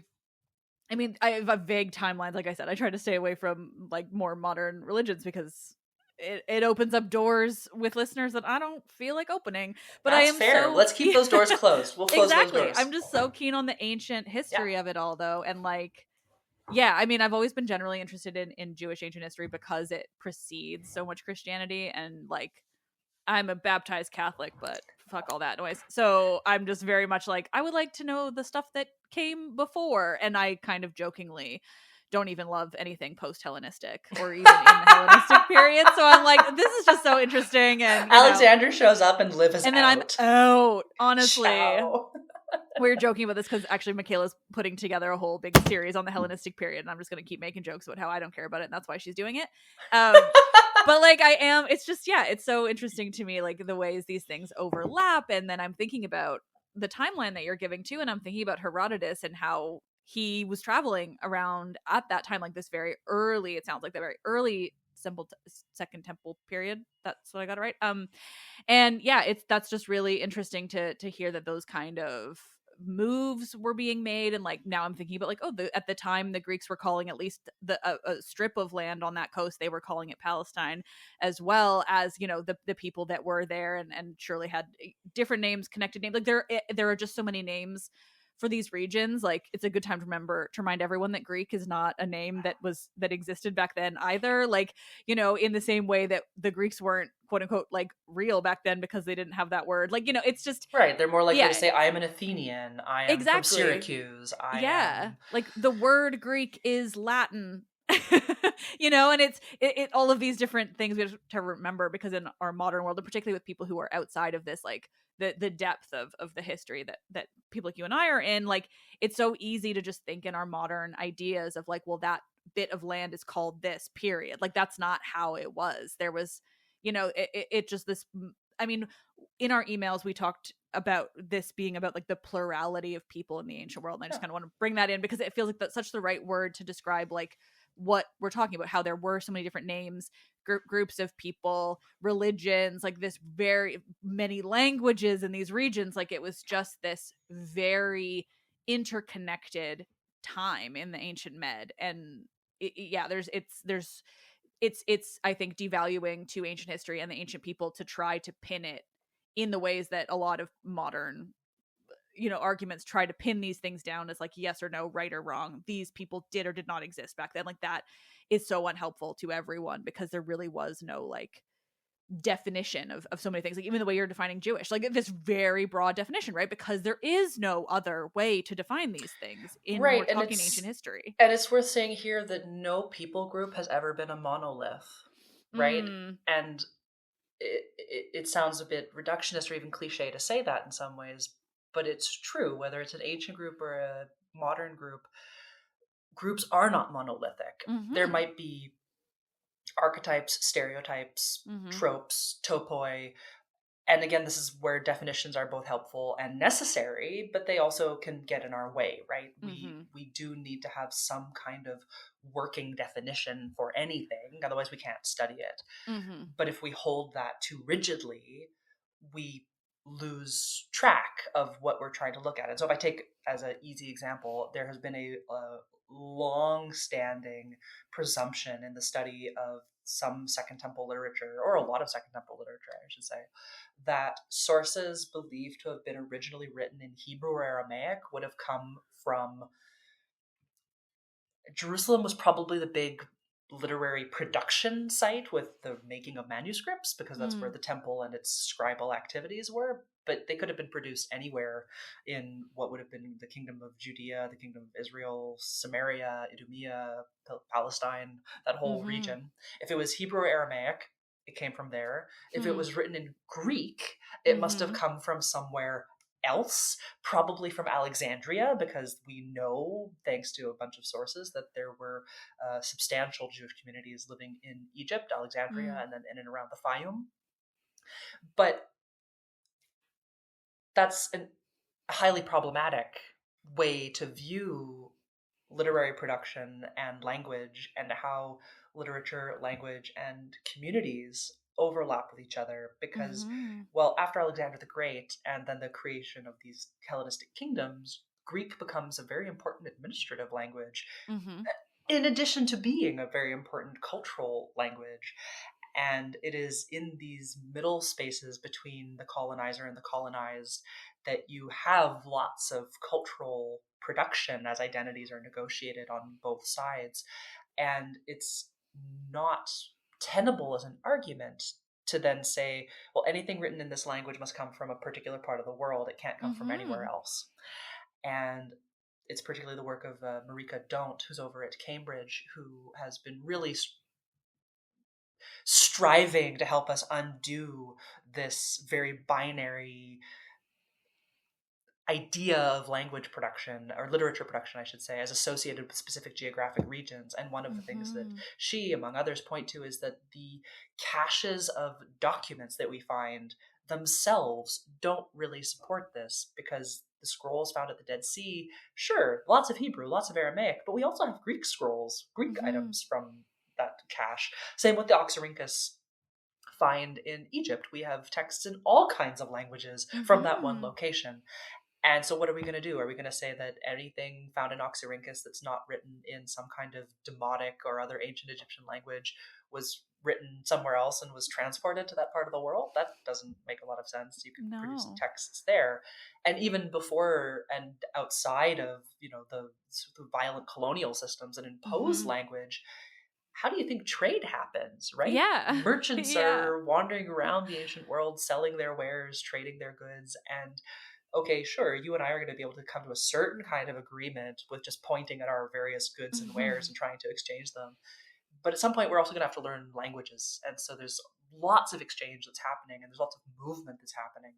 mean, I have a vague timeline. Like I said, I try to stay away from like more modern religions because it opens up doors with listeners that I don't feel like opening. But that's I am fair. Let's keep those doors closed. We'll close those doors. I'm just so keen on the ancient history of it all, though, and like. Yeah, I mean, I've always been generally interested in Jewish ancient history because it precedes so much Christianity, and like I'm a baptized Catholic, but fuck all that noise. So I'm just very much like, I would like to know the stuff that came before. And I kind of jokingly don't even love anything post-Hellenistic or even in the Hellenistic period. So I'm like, this is just so interesting. And Alexander shows up and Liv is and then out. I'm out, honestly. Ciao. We're joking about this because actually Michaela's putting together a whole big series on the Hellenistic period, and I'm just going to keep making jokes about how I don't care about it, and that's why she's doing it. But like it's just, it's so interesting to me, like the ways these things overlap. And then I'm thinking about the timeline that you're giving too, and I'm thinking about Herodotus and how he was traveling around at that time, like this very early, it sounds like the very early second temple period. That's what I got it right. And yeah, that's just really interesting to hear that those kind of moves were being made. And like now I'm thinking about like, at the time the Greeks were calling at least a strip of land on that coast, they were calling it Palestine, as well as, you know, the people that were there, and surely had different names, connected names. Like there are just so many names for these regions. Like it's a good time to remind everyone that Greek is not a name that existed back then either. Like, you know, in the same way that the Greeks weren't quote unquote like real back then because they didn't have that word. Like, you know, it's just, Right. They're more likely to yeah, say, I am an Athenian. I am from exactly. Syracuse. I Yeah. am. Like the word Greek is Latin. You know, and it all of these different things we have to remember, because in our modern world, and particularly with people who are outside of this, like the depth of the history that people like you and I are in, like it's so easy to just think in our modern ideas of like, well, that bit of land is called this, period. Like that's not how it was. There was, you know, it just this, I mean, in our emails we talked about this being about like the plurality of people in the ancient world, and I just Yeah. kind of want to bring that in because it feels like that's such the right word to describe like what we're talking about, how there were so many different names, groups of people, religions, like this very many languages in these regions. Like it was just this very interconnected time in the ancient Med. And yeah, it's I think devaluing to ancient history and the ancient people to try to pin it in the ways that a lot of modern, you know, arguments try to pin these things down as like yes or no, right or wrong. These people did or did not exist back then. Like that is so unhelpful to everyone, because there really was no like definition of so many things. Like even the way you're defining Jewish, like this very broad definition, right? Because there is no other way to define these things in, Right. we're talking ancient history. And it's worth saying here that no people group has ever been a monolith, right? Mm, And it sounds a bit reductionist or even cliche to say that in some ways, but it's true. Whether it's an ancient group or a modern group, groups are not monolithic. There mm-hmm, might be archetypes, stereotypes, mm-hmm, tropes, topoi. And again, this is where definitions are both helpful and necessary, but they also can get in our way, right? mm-hmm, We do need to have some kind of working definition for anything, otherwise we can't study it. mm-hmm, But if we hold that too rigidly, we lose track of what we're trying to look at. And so if I take as an easy example, there has been a long-standing presumption in the study of some Second Temple literature, or a lot of Second Temple literature, I should say, that sources believed to have been originally written in Hebrew or Aramaic would have come from Jerusalem. Was probably the big literary production site with the making of manuscripts, because that's where mm, the temple and its scribal activities were. But they could have been produced anywhere in what would have been the kingdom of Judea, the kingdom of Israel, Samaria, Idumea, Palestine, that whole mm-hmm, region. If it was Hebrew or Aramaic, it came from there. If it hmm, was written in Greek, it must have mm-hmm, come from somewhere else, probably from Alexandria, because we know, thanks to a bunch of sources, that there were substantial Jewish communities living in Egypt, Alexandria, mm, and then in and around the Fayum. But that's a highly problematic way to view literary production and language, and how literature, language, and communities overlap with each other. Because, mm-hmm, well, after Alexander the Great and then the creation of these Hellenistic kingdoms, Greek becomes a very important administrative language, mm-hmm, in addition to being a very important cultural language. And it is in these middle spaces between the colonizer and the colonized that you have lots of cultural production as identities are negotiated on both sides. And it's not tenable as an argument to then say, well, anything written in this language must come from a particular part of the world. It can't come from mm-hmm, anywhere else. And it's particularly the work of Marika Don't, who's over at Cambridge, who has been really striving to help us undo this very binary idea of language production, or literature production, I should say, as associated with specific geographic regions. And one of the things that mm-hmm, she, among others, point to is that the caches of documents that we find themselves don't really support this, because the scrolls found at the Dead Sea, sure, lots of Hebrew, lots of Aramaic, but we also have Greek scrolls, Greek items from that cache. Same with the Oxyrhynchus find in Egypt. We have texts in all kinds of languages from that one location. And so what are we going to do? Are we going to say that anything found in Oxyrhynchus that's not written in some kind of Demotic or other ancient Egyptian language was written somewhere else and was transported to that part of the world? That doesn't make a lot of sense. You can produce texts there. And even before and outside of, the violent colonial systems and imposed language, how do you think trade happens, right? Yeah. Merchants are wandering around the ancient world, selling their wares, trading their goods, and okay, sure, you and I are going to be able to come to a certain kind of agreement with just pointing at our various goods and wares and trying to exchange them. But at some point, we're also going to have to learn languages. And so there's lots of exchange that's happening and there's lots of movement that's happening.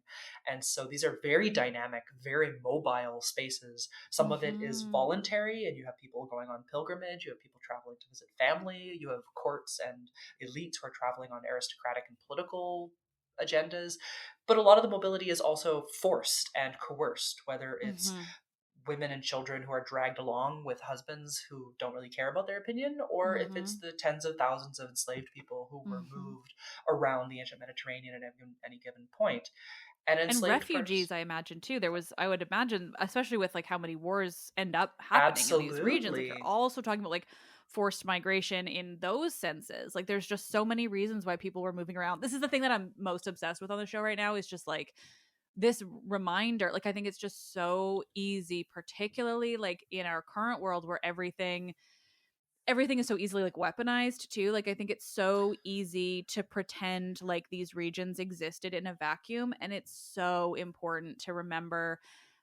And so these are very dynamic, very mobile spaces. Some of it is voluntary, and you have people going on pilgrimage, you have people traveling to visit family, you have courts and elites who are traveling on aristocratic and political agendas. But a lot of the mobility is also forced and coerced, whether it's women and children who are dragged along with husbands who don't really care about their opinion, or if it's the tens of thousands of enslaved people who were moved around the ancient Mediterranean at any given point. And refugees, I imagine too. I would imagine, especially with like how many wars end up happening in these regions. Like, you're also talking about like forced migration in those senses. Like, there's just so many reasons why people were moving around. This is the thing that I'm most obsessed with on the show right now, is just like this reminder. Like, I think it's just so easy, particularly like in our current world where everything is so easily like weaponized too. Like, I think it's so easy to pretend like these regions existed in a vacuum, and it's so important to remember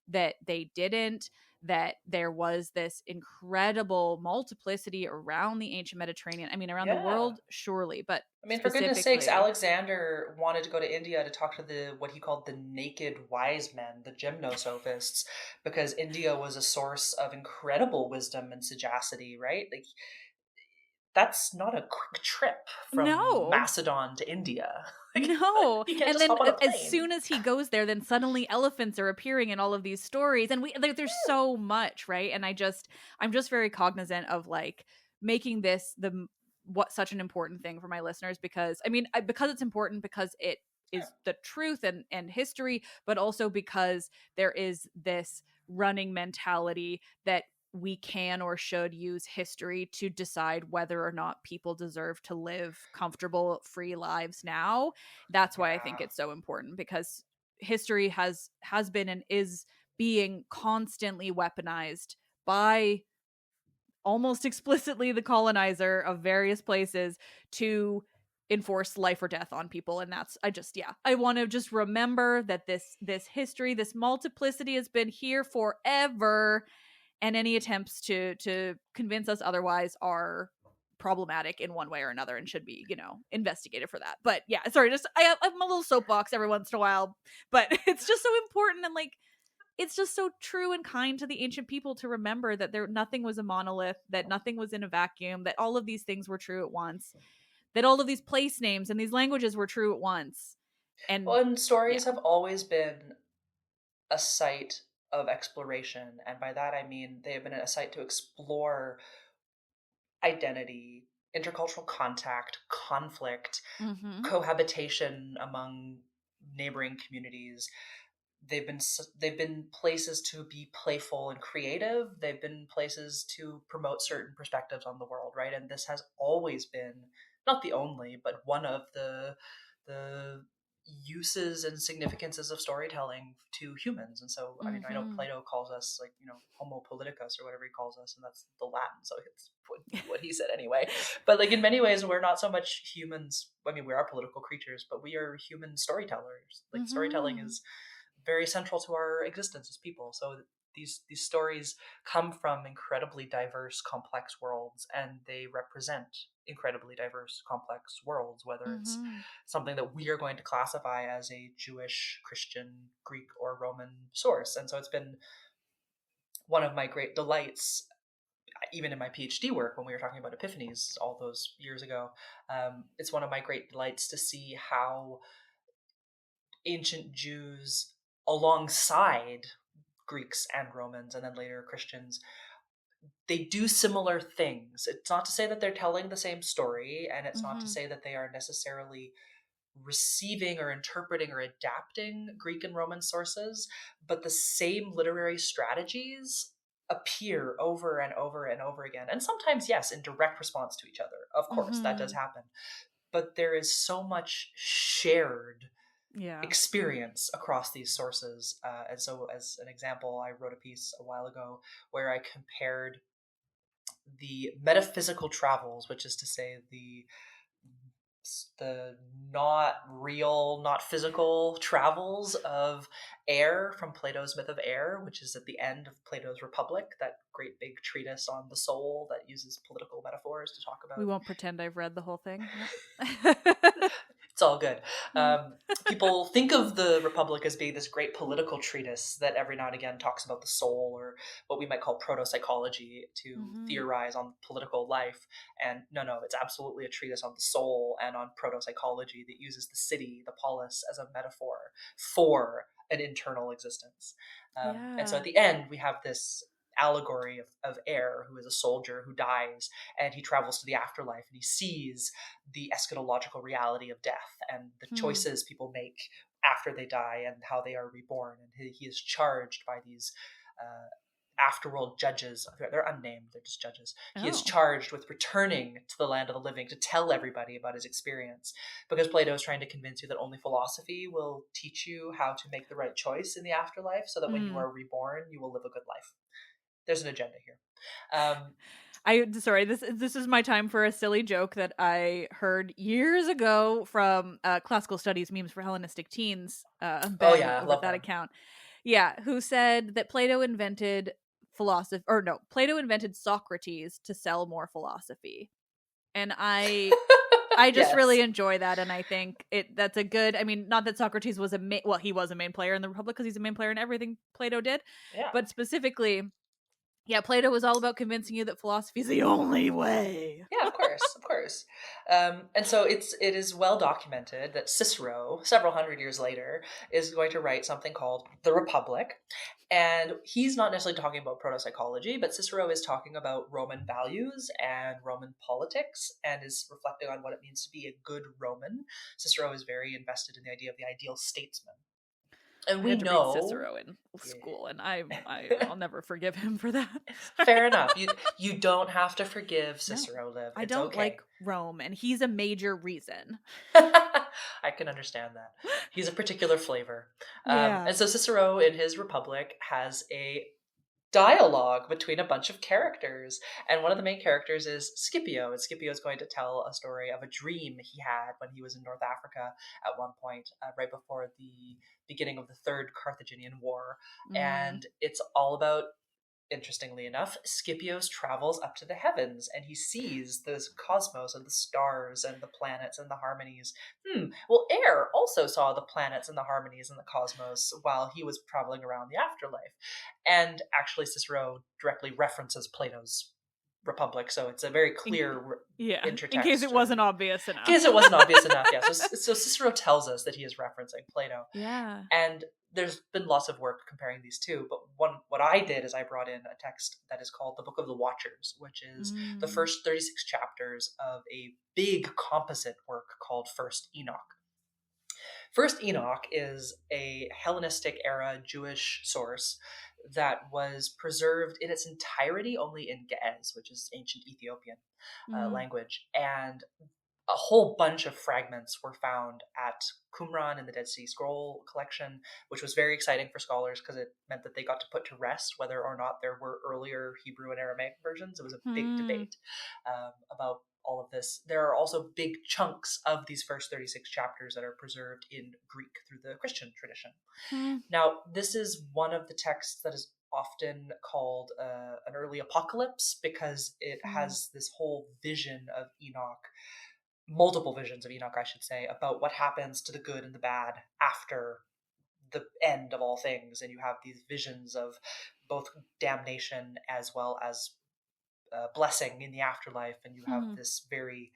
that they didn't, that there was this incredible multiplicity around the ancient Mediterranean. I mean, around the world, surely, but I mean, for goodness sakes, Alexander wanted to go to India to talk to what he called the naked wise men, the gymnosophists, because India was a source of incredible wisdom and sagacity, right? Like, that's not a quick trip from Macedon to India. Like, no. You can't and just then hop on a plane. As soon as he goes there, then suddenly elephants are appearing in all of these stories, and there's so much, right? And I'm just very cognizant of like making this such an important thing for my listeners, because because it's important, because it is the truth and history, but also because there is this running mentality that we can or should use history to decide whether or not people deserve to live comfortable, free lives now. That's why I think it's so important, because history has been and is being constantly weaponized by almost explicitly the colonizer of various places to enforce life or death on people. And that's I want to just remember that this history, this multiplicity, has been here forever, and any attempts to convince us otherwise are problematic in one way or another and should be, investigated for that. But yeah, sorry, just I'm a little soapbox every once in a while, but it's just so important, and like it's just so true and kind to the ancient people to remember that nothing was a monolith, that nothing was in a vacuum, that all of these things were true at once, that all of these place names and these languages were true at once. And stories have always been a site of exploration, and by that I mean they have been a site to explore identity, intercultural contact, conflict, cohabitation among neighboring communities. They've been places to be playful and creative. They've been places to promote certain perspectives on the world, right? And this has always been not the only, but one of the uses and significances of storytelling to humans. And so, I mean, I know Plato calls us like, homo politicus or whatever he calls us, and that's the Latin, so it's what he said anyway. But like in many ways, we're not so much humans. I mean, we are political creatures, but we are human storytellers. Like storytelling is very central to our existence as people. So these stories come from incredibly diverse, complex worlds, and they represent incredibly diverse, complex worlds, whether it's something that we are going to classify as a Jewish, Christian, Greek, or Roman source. And so it's been one of my great delights, even in my PhD work, when we were talking about epiphanies all those years ago. It's one of my great delights to see how ancient Jews, alongside Greeks and Romans, and then later Christians, they do similar things. It's not to say that they're telling the same story, and it's not to say that they are necessarily receiving or interpreting or adapting Greek and Roman sources, but the same literary strategies appear over and over and over again. And sometimes, yes, in direct response to each other. Of course, that does happen. But there is so much shared experience across these sources. And so, as an example, I wrote a piece a while ago where I compared the metaphysical travels, which is to say the not real, not physical travels of air from Plato's Myth of Air, which is at the end of Plato's Republic, that great big treatise on the soul that uses political metaphors to talk about. We won't pretend I've read the whole thing. It's all good. People think of the Republic as being this great political treatise that every now and again talks about the soul, or what we might call proto-psychology, to theorize on political life. And no, it's absolutely a treatise on the soul and on proto-psychology that uses the city, the polis, as a metaphor for an internal existence. And so at the end, we have this allegory of Air, who is a soldier who dies, and he travels to the afterlife, and he sees the eschatological reality of death and the choices people make after they die and how they are reborn. And he is charged by these afterworld judges. They're unnamed, they're just judges. He is charged with returning to the land of the living to tell everybody about his experience, because Plato is trying to convince you that only philosophy will teach you how to make the right choice in the afterlife, so that when you are reborn, you will live a good life. There's an agenda here. This is my time for a silly joke that I heard years ago from Classical Studies Memes for Hellenistic Teens. Ben over that account. Yeah, who said that Plato invented Socrates to sell more philosophy. And I just really enjoy that, and I think that's a good, I mean, not that Socrates was he was a main player in the Republic, because he's a main player in everything Plato did. Yeah. But specifically, Plato was all about convincing you that philosophy is the only way. Yeah, of course. And so it is well documented that Cicero, several hundred years later, is going to write something called The Republic. And he's not necessarily talking about proto-psychology, but Cicero is talking about Roman values and Roman politics, and is reflecting on what it means to be a good Roman. Cicero is very invested in the idea of the ideal statesman. And we know Cicero in school, and I'll never forgive him for that. Fair enough. You don't have to forgive Cicero, Liv. I don't like Rome, and he's a major reason. I can understand that. He's a particular flavor. And so Cicero in his Republic has a dialogue between a bunch of characters, and one of the main characters is Scipio, and Scipio is going to tell a story of a dream he had when he was in North Africa at one point, right before the beginning of the Third Carthaginian War. And it's all about, interestingly enough, Scipio's travels up to the heavens, and he sees the cosmos and the stars and the planets and the harmonies. Well, Air also saw the planets and the harmonies and the cosmos while he was traveling around the afterlife. And actually, Cicero directly references Plato's Republic, so it's a very clear intertext. In case it wasn't obvious enough. Yeah. So Cicero tells us that he is referencing Plato. Yeah. And there's been lots of work comparing these two, but what I did is I brought in a text that is called the Book of the Watchers, which is the first 36 chapters of a big composite work called First Enoch. First Enoch is a Hellenistic era Jewish source that was preserved in its entirety only in Ge'ez, which is ancient Ethiopian language. And a whole bunch of fragments were found at Qumran in the Dead Sea Scroll collection, which was very exciting for scholars because it meant that they got to put to rest whether or not there were earlier Hebrew and Aramaic versions. It was a big debate about all of this. There are also big chunks of these first 36 chapters that are preserved in Greek through the Christian tradition. Now, this is one of the texts that is often called an early apocalypse, because it has this whole vision of Enoch, multiple visions of Enoch, I should say, about what happens to the good and the bad after the end of all things. And you have these visions of both damnation as well as blessing in the afterlife. And you have this very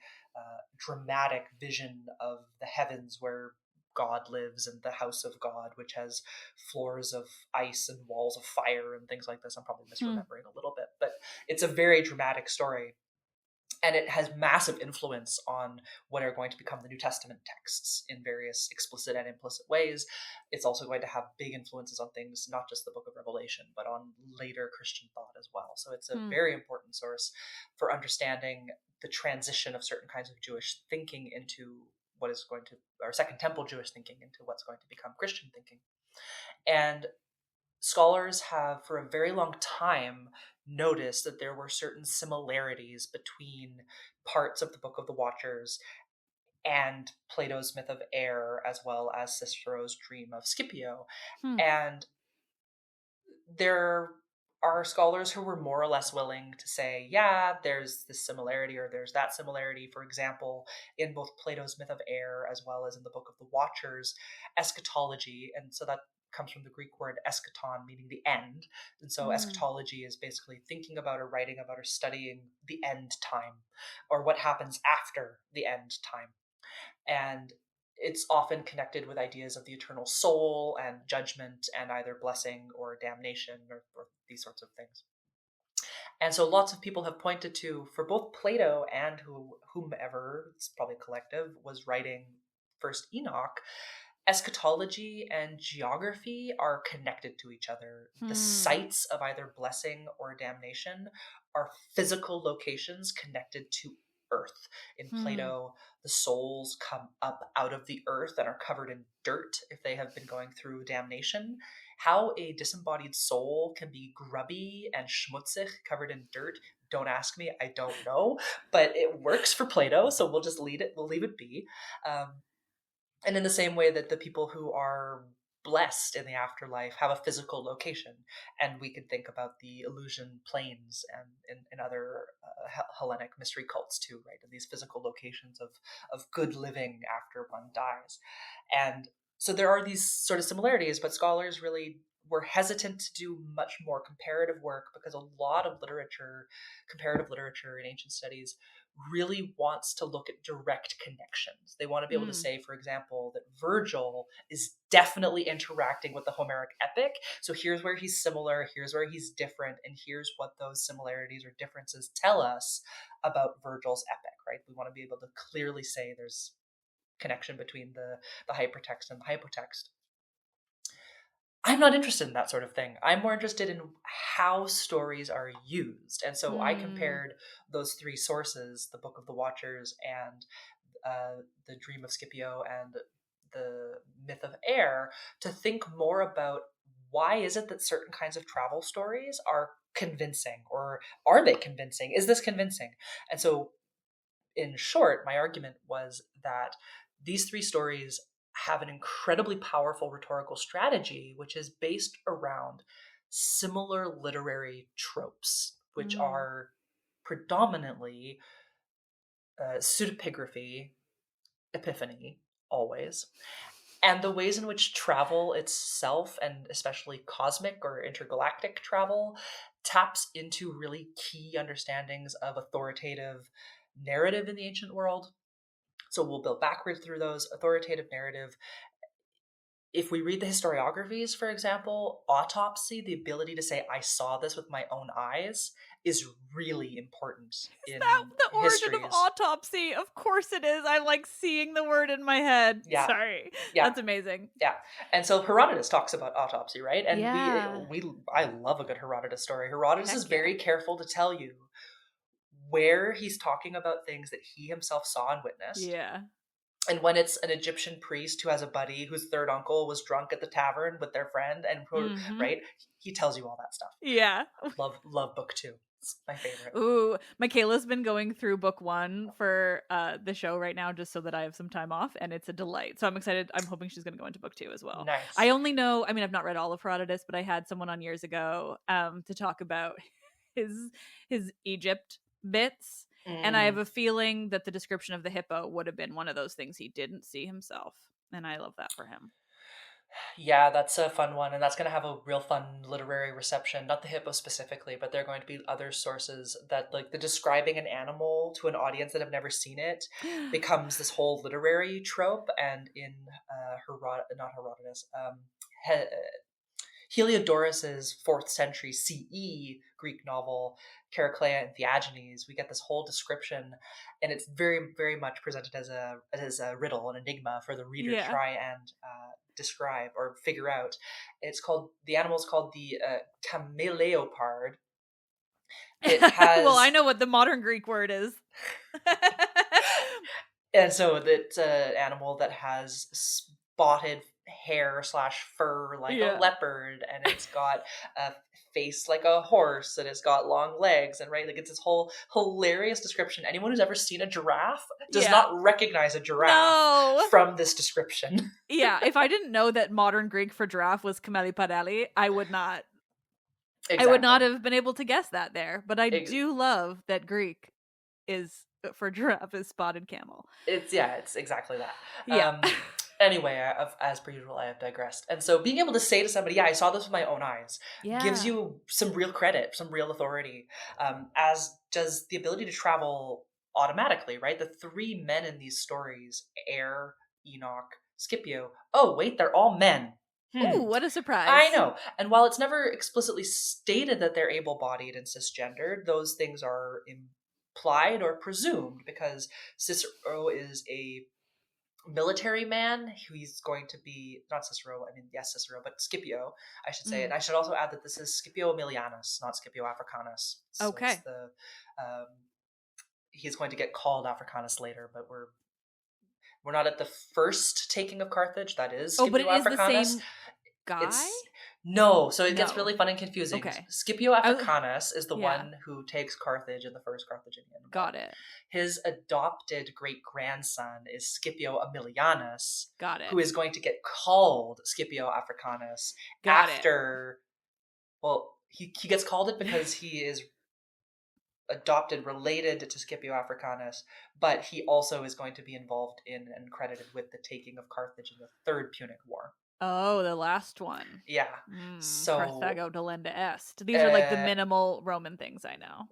dramatic vision of the heavens where God lives and the house of God, which has floors of ice and walls of fire and things like this. I'm probably misremembering a little bit, but it's a very dramatic story. And it has massive influence on what are going to become the New Testament texts in various explicit and implicit ways. It's also going to have big influences on things, not just the Book of Revelation, but on later Christian thought as well. So it's a very important source for understanding the transition of certain kinds of Jewish thinking into what is going to, or Second Temple Jewish thinking into what's going to become Christian thinking. And scholars have, for a very long time, noticed that there were certain similarities between parts of the Book of the Watchers and Plato's myth of air, as well as Cicero's dream of Scipio. And there are scholars who were more or less willing to say, yeah, there's this similarity or there's that similarity. For example, in both Plato's myth of air as well as in the Book of the Watchers, eschatology, and so that comes from the Greek word eschaton, meaning the end. And so eschatology is basically thinking about or writing about or studying the end time, or what happens after the end time. And it's often connected with ideas of the eternal soul and judgment and either blessing or damnation or these sorts of things. And so lots of people have pointed to, for both Plato and whomever, it's probably collective, was writing First Enoch, eschatology and geography are connected to each other. The sites of either blessing or damnation are physical locations connected to earth. In Plato, the souls come up out of the earth and are covered in dirt if they have been going through damnation. How a disembodied soul can be grubby and schmutzig, covered in dirt, don't ask me, I don't know, but it works for Plato, so we'll just leave it be. And in the same way that the people who are blessed in the afterlife have a physical location, and we could think about the Eleusinian plains and in other Hellenic mystery cults too, right? And these physical locations of good living after one dies. And so there are these sort of similarities, but scholars really were hesitant to do much more comparative work because a lot of literature, comparative literature in ancient studies, really wants to look at direct connections. They want to be able to say, for example, that Virgil is definitely interacting with the Homeric epic. So here's where he's similar, here's where he's different, and here's what those similarities or differences tell us about Virgil's epic, right? We want to be able to clearly say there's connection between the hypertext and the hypotext. I'm not interested in that sort of thing. I'm more interested in how stories are used. And so I compared those three sources, the Book of the Watchers and the Dream of Scipio and the Myth of Air, to think more about why is it that certain kinds of travel stories are convincing, or are they convincing? Is this convincing? And so in short, my argument was that these three stories have an incredibly powerful rhetorical strategy, which is based around similar literary tropes, which are predominantly pseudepigraphy, epiphany, always, and the ways in which travel itself, and especially cosmic or intergalactic travel, taps into really key understandings of authoritative narrative in the ancient world. So we'll build backwards through those. Authoritative narrative. If we read the historiographies, for example, autopsy, the ability to say, I saw this with my own eyes, is really important in that the origin histories. of autopsy? Of course it is. I'm like seeing the word in my head. Yeah. Sorry. Yeah. That's amazing. Yeah. And so Herodotus talks about autopsy, right? And yeah. I love a good Herodotus story. Herodotus is very careful to tell you where he's talking about things that he himself saw and witnessed. Yeah. And when it's an Egyptian priest who has a buddy whose third uncle was drunk at the tavern with their friend, and right, he tells you all that stuff. Yeah. Love book 2. It's my favorite. Ooh, Michaela's been going through book 1 for the show right now, just so that I have some time off, and it's a delight. So I'm excited. I'm hoping she's going to go into book 2 as well. Nice. I only know, I mean, I've not read all of Herodotus, but I had someone on years ago to talk about his Egypt bits. And I have a feeling that the description of the hippo would have been one of those things he didn't see himself. And I love that for him. Yeah, that's a fun one, and that's going to have a real fun literary reception. Not the hippo specifically, but there are going to be other sources that, like, the describing an animal to an audience that have never seen it becomes this whole literary trope. And in not Herodotus, Heliodorus's 4th century CE Greek novel, Chariclea and Theagenes, we get this whole description, and it's very, very much presented as a riddle, an enigma for the reader to Yeah. try and describe or figure out. The animal's called the cameleopard. It Well, I has, know what the modern Greek word is. and so it's an animal that has spotted hair slash fur like a Yeah. leopard, and it's got a face like a horse, and it's got long legs, and right, like, it's this whole hilarious description. Anyone who's ever seen a giraffe does Yeah. not recognize a giraffe No. from this description. Yeah, if I didn't know that modern Greek for giraffe was kamelipadeli, I would not. Exactly. I would not have been able to guess that there. But I Ex- do love that Greek is for giraffe is spotted camel. it's exactly that. Yeah. Anyway, as per usual, I have digressed. And so being able to say to somebody, yeah, I saw this with my own eyes, Yeah. gives you some real credit, some real authority, as does the ability to travel automatically, right? The 3 men in these stories, Air, Enoch, Scipio. Oh, wait, they're all men. Ooh, what a surprise. I know. And while it's never explicitly stated that they're able-bodied and cisgendered, those things are implied or presumed, because Cicero is a military man who he's going to be, not Cicero, I mean, yes, Cicero, but Scipio, I should say. And I should also add that this is Scipio Aemilianus, not Scipio Africanus. So Okay. it's he's going to get called Africanus later, but we're not at the first taking of Carthage. That is Scipio but it is Africanus. the same guy? No, so it gets No. really fun and confusing. Okay. Scipio Africanus is the yeah. one who takes Carthage in the first Carthaginian War. Got it. His adopted great-grandson is Scipio Aemilianus, Got it. who is going to get called Scipio Africanus well, he gets called it because he is adopted, related to Scipio Africanus, but he also is going to be involved in and credited with the taking of Carthage in the Third Punic War. Oh, the last one. Yeah. So Carthago delenda est. These are like the minimal Roman things I know.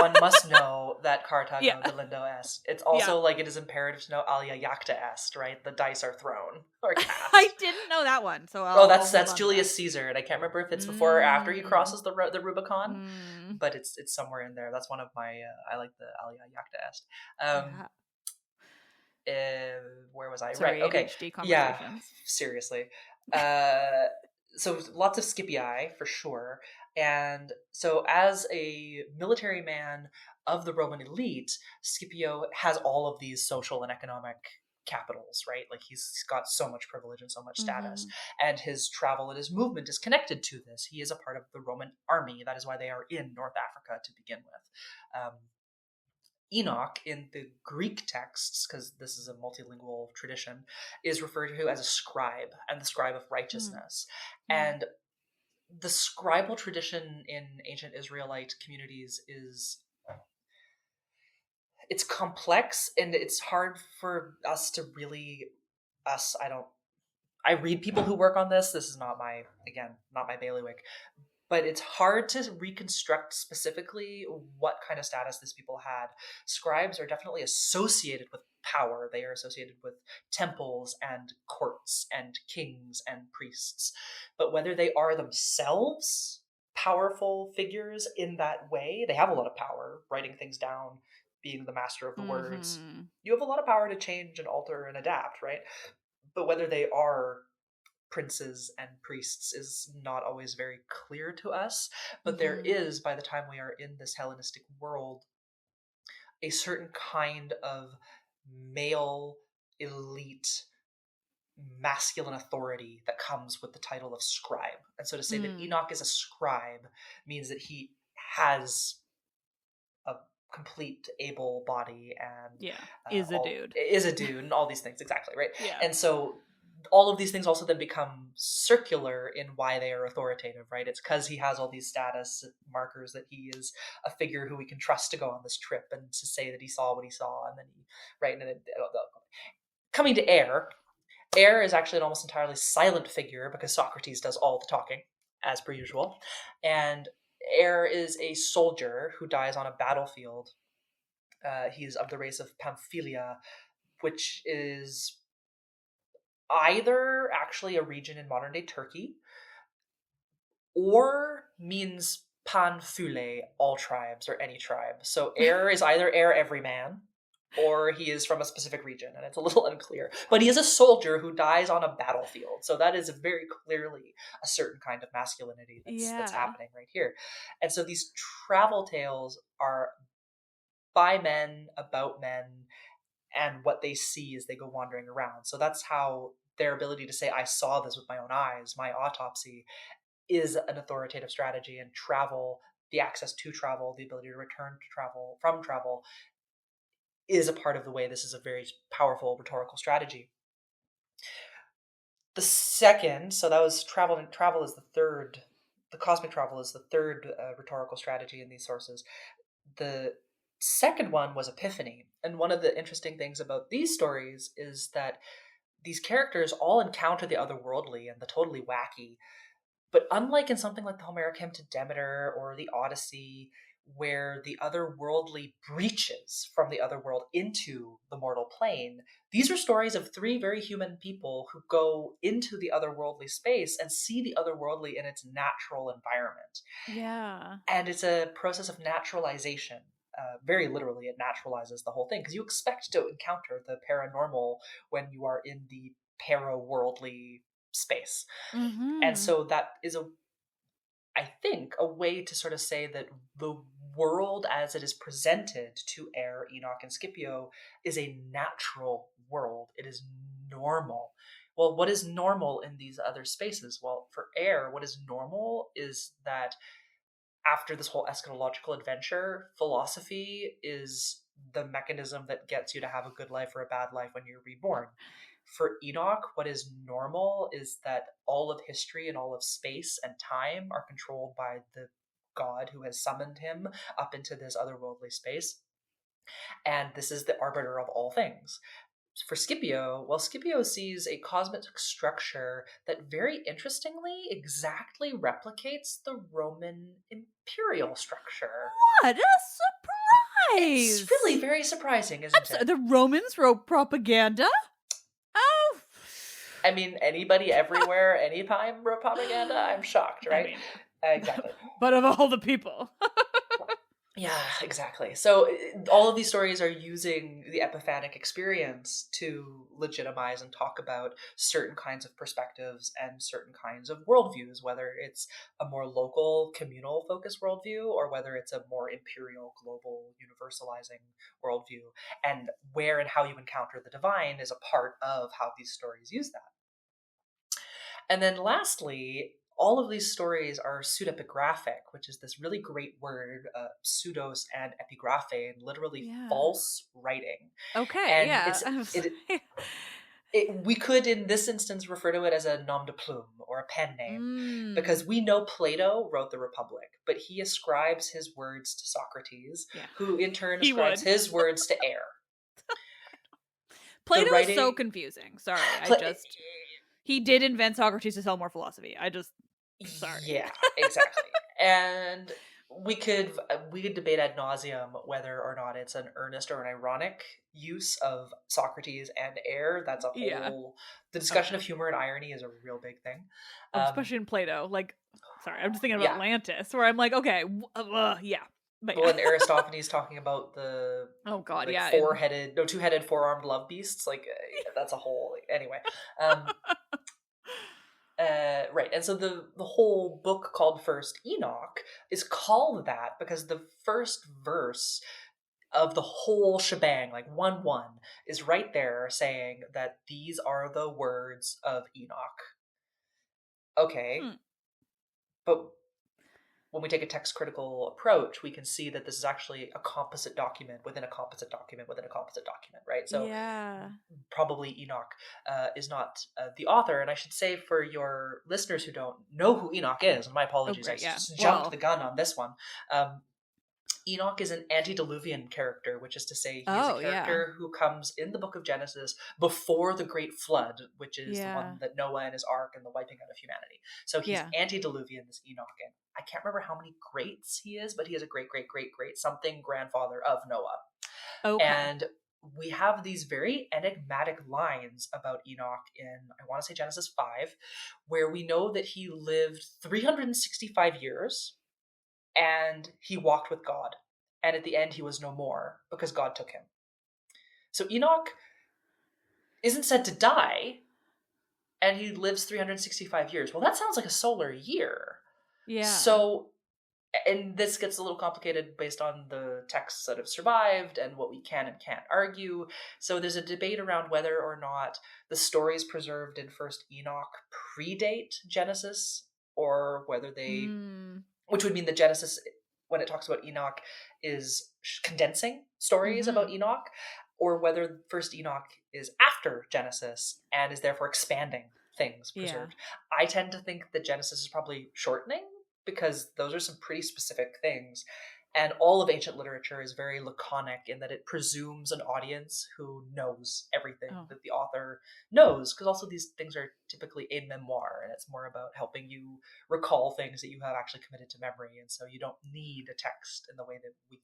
One must know that Carthago delendo est. It's also like it is imperative to know alia jacta est, right? The dice are thrown or cast. I didn't know that one. So that's Julius Caesar, and I can't remember if it's before or after he crosses the Rubicon, but it's somewhere in there. That's one of my I like the alia jacta est. Where was I? Sorry, right. Okay. Yeah. Seriously. So lots of Scipii for sure. And so as a military man of the Roman elite, Scipio has all of these social and economic capitals, right? Like, he's got so much privilege and so much status, and his travel and his movement is connected to this. He is a part of the Roman army. That is why they are in North Africa to begin with. Enoch in the Greek texts, because this is a multilingual tradition, is referred to as a scribe, and the scribe of righteousness. And the scribal tradition in ancient Israelite communities it's complex, and it's hard for us to really I read people who work on this. This is not my bailiwick, but it's hard to reconstruct specifically what kind of status these people had. Scribes are definitely associated with power. They are associated with temples and courts and kings and priests. But whether they are themselves powerful figures in that way, they have a lot of power, writing things down, being the master of the words. You have a lot of power to change and alter and adapt, right? But whether they are princes and priests is not always very clear to us. But there is, by the time we are in this Hellenistic world, a certain kind of male elite masculine authority that comes with the title of scribe. And so to say that Enoch is a scribe means that he has a complete able body and is a dude and all these things. Exactly, right? Yeah. And so all of these things also then become circular in why they are authoritative, right? It's because he has all these status markers that he is a figure who we can trust to go on this trip and to say that he saw what he saw, and then coming to Air. Air is actually an almost entirely silent figure because Socrates does all the talking, as per usual. And Air is a soldier who dies on a battlefield. He is of the race of Pamphylia, which is either actually a region in modern day Turkey or means Panphule, all tribes or any tribe. So Air is either Air everyman or he is from a specific region, and it's a little unclear. But he is a soldier who dies on a battlefield. So that is very clearly a certain kind of masculinity that's happening right here. And so these travel tales are by men, about men, and what they see as they go wandering around. So that's how their ability to say, I saw this with my own eyes, my autopsy, is an authoritative strategy. And travel, the access to travel, the ability to return to travel, from travel, is a part of the way this is a very powerful rhetorical strategy. The second, so that was travel, and travel is the third, the cosmic travel is the third rhetorical strategy in these sources. The second one was epiphany. And one of the interesting things about these stories is that these characters all encounter the otherworldly and the totally wacky. But unlike in something like the Homeric Hymn to Demeter or the Odyssey, where the otherworldly breaches from the otherworld into the mortal plane, these are stories of three very human people who go into the otherworldly space and see the otherworldly in its natural environment. Yeah. And it's a process of naturalization. Very literally, it naturalizes the whole thing because you expect to encounter the paranormal when you are in the para-worldly space. Mm-hmm. And so that is I think, a way to sort of say that the world as it is presented to Air, Enoch, and Scipio is a natural world. It is normal. Well, what is normal in these other spaces? Well, for Air, what is normal is that after this whole eschatological adventure, philosophy is the mechanism that gets you to have a good life or a bad life when you're reborn. For Enoch, what is normal is that all of history and all of space and time are controlled by the God who has summoned him up into this otherworldly space. And this is the arbiter of all things. For Scipio, well, Scipio sees a cosmic structure that very interestingly exactly replicates the Roman imperial structure. What a surprise! It's really very surprising, isn't it? The Romans wrote propaganda? Oh. I mean, anybody, everywhere, anytime wrote propaganda? I'm shocked, right? I mean, exactly. But of all the people. Yeah, exactly. So all of these stories are using the epiphanic experience to legitimize and talk about certain kinds of perspectives and certain kinds of worldviews, whether it's a more local, communal focused worldview or whether it's a more imperial, global, universalizing worldview. And where and how you encounter the divine is a part of how these stories use that. And then lastly, all of these stories are pseudepigraphic, which is this really great word, pseudos and epigraphe, literally false writing. Okay, and yeah. we could, in this instance, refer to it as a nom de plume or a pen name, because we know Plato wrote the Republic, but he ascribes his words to Socrates, who in turn ascribes his words to Air. Plato is so confusing. Sorry, he did invent Socrates to sell more philosophy. Sorry. Yeah, exactly. And we could debate ad nauseum whether or not it's an earnest or an ironic use of Socrates and Air. That's a whole. The discussion of humor and irony is a real big thing, especially in Plato. Like, sorry, I'm just thinking of Atlantis, where I'm like, okay, yeah. But when Aristophanes talking about the two-headed, four-armed love beasts, like that's a whole anyway. Right, and so the whole book called First Enoch is called that because the first verse of the whole shebang, like 1-1, is right there saying that these are the words of Enoch. Okay, but when we take a text critical approach, we can see that this is actually a composite document within a composite document within a composite document, right? So probably Enoch is not the author. And I should say, for your listeners who don't know who Enoch is, and my apologies, I just jumped the gun on this one. Enoch is an antediluvian character, which is to say he is a Oh, yeah. character who comes in the book of Genesis before the great flood, which is the Yeah. one that Noah and his ark and the wiping out of humanity. So he's Yeah. antediluvian, this Enoch. And I can't remember how many greats he is, but he is a great, great, great, great something grandfather of Noah. Okay. And we have these very enigmatic lines about Enoch in, I want to say, Genesis 5, where we know that he lived 365 years and he walked with God. And at the end, he was no more because God took him. So Enoch isn't said to die, and he lives 365 years. Well, that sounds like a solar year. Yeah. So, and this gets a little complicated based on the texts that have survived and what we can and can't argue. So there's a debate around whether or not the stories preserved in First Enoch predate Genesis, or whether they, Mm. which would mean that Genesis, when it talks about Enoch, is condensing stories Mm-hmm. about Enoch, or whether First Enoch is after Genesis and is therefore expanding things Yeah. preserved. I tend to think that Genesis is probably shortening, because those are some pretty specific things. And all of ancient literature is very laconic in that it presumes an audience who knows everything Oh. that the author knows, because also these things are typically a memoir, and it's more about helping you recall things that you have actually committed to memory, and so you don't need a text in the way that we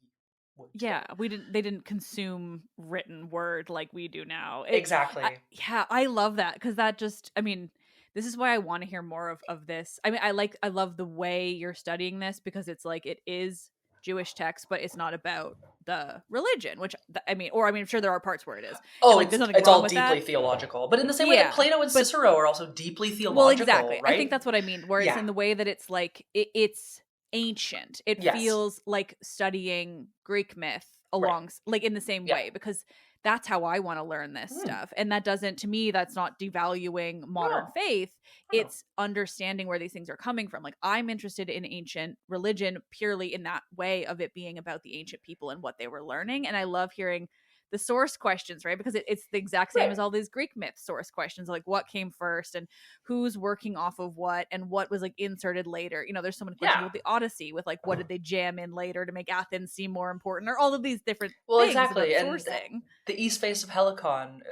would today. Yeah, they didn't consume written word like we do now. Exactly. Yeah, I love that, because that just, I mean, this is why I want to hear more of this. I mean, I love the way you're studying this, because it's like, it is Jewish text, but it's not about the religion, which I mean, or I mean, I'm sure there are parts where it is, Oh, and like there's nothing it's wrong all with deeply that. theological, but in the same way that Yeah, Plato and but Cicero are also deeply well, theological, exactly. I think right? that's what I mean. Where it's Yeah. in the way that it's like it's ancient. It Yes. feels like studying Greek myth Right. along, like in the same Yeah. way, because that's how I want to learn this Mm. stuff. And that doesn't, to me, that's not devaluing modern No. faith. No. It's understanding where these things are coming from. Like, I'm interested in ancient religion purely in that way of it being about the ancient people and what they were learning. And I love hearing the source questions, right? Because it's the exact same Right. as all these Greek myth source questions, like what came first and who's working off of what and what was like inserted later. You know, there's so many questions Yeah. with the Odyssey, with like what did they jam in later to make Athens seem more important, or all of these different Well, things about exactly. And sourcing. the East Face of Helicon,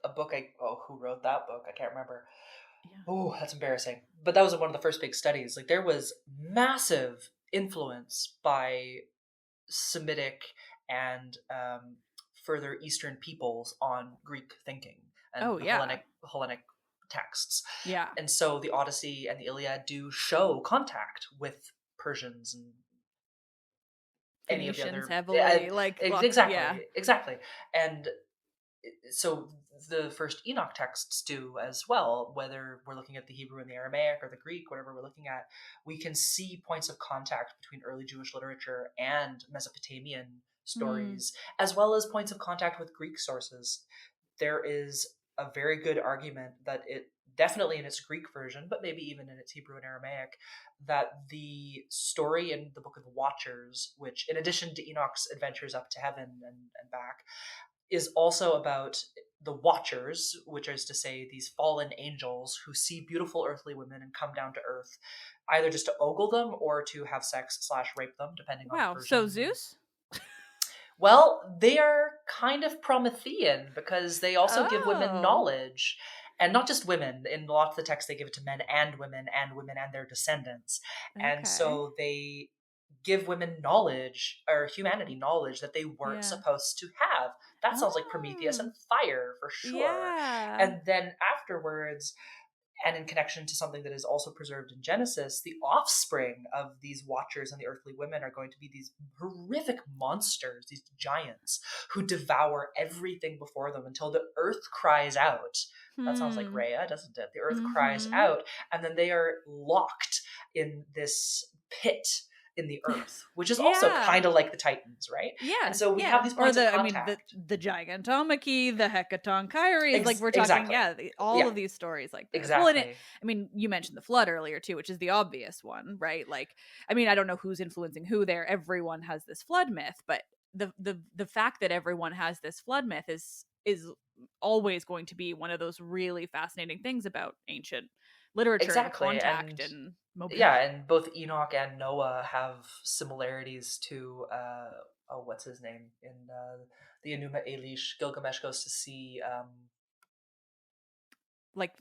a book who wrote that book? I can't remember. Yeah. Oh, that's embarrassing. But that was one of the first big studies. Like, there was massive influence by Semitic and further Eastern peoples on Greek thinking and Oh, the yeah. Hellenic texts. Yeah. And so the Odyssey and the Iliad do show contact with Persians and any of the Phoenicians other, heavily, like, exactly, yeah. exactly. And so the first Enoch texts do as well, whether we're looking at the Hebrew and the Aramaic or the Greek, whatever we're looking at, we can see points of contact between early Jewish literature and Mesopotamian stories, as well as points of contact with Greek sources. There is a very good argument that it, definitely in its Greek version, but maybe even in its Hebrew and Aramaic, that the story in the Book of the Watchers, which in addition to Enoch's adventures up to heaven and back, is also about the Watchers, which is to say these fallen angels who see beautiful earthly women and come down to earth, either just to ogle them or to have sex / rape them, depending on Wow. the version. So Zeus? Well, they are kind of Promethean because they also give women Oh. knowledge. And not just women. In a lot of the texts, they give it to men and women and their descendants. And Okay. so they give women knowledge, or humanity knowledge, that they weren't Yeah. supposed to have. That sounds like Prometheus and fire for sure. Yeah. And then afterwards, and in connection to something that is also preserved in Genesis, the offspring of these watchers and the earthly women are going to be these horrific monsters, these giants who devour everything before them until the earth cries out. That sounds like Rhea, doesn't it? The earth cries out, and then they are locked in this pit in the earth, which is also kind of like the Titans, right? Yeah. And so we have these points of contact. I mean, the Gigantomachy, the Hecatonchires, like we're talking, exactly. all of these stories like this. Exactly. Well, I mean, you mentioned the flood earlier too, which is the obvious one, right? Like, I mean, I don't know who's influencing who there. Everyone has this flood myth, but the fact that everyone has this flood myth is always going to be one of those really fascinating things about ancient literature and Exactly. contact And and mobility. yeah, and both Enoch and Noah have similarities to oh, what's his name in the Enuma Elish. Gilgamesh goes to see Like,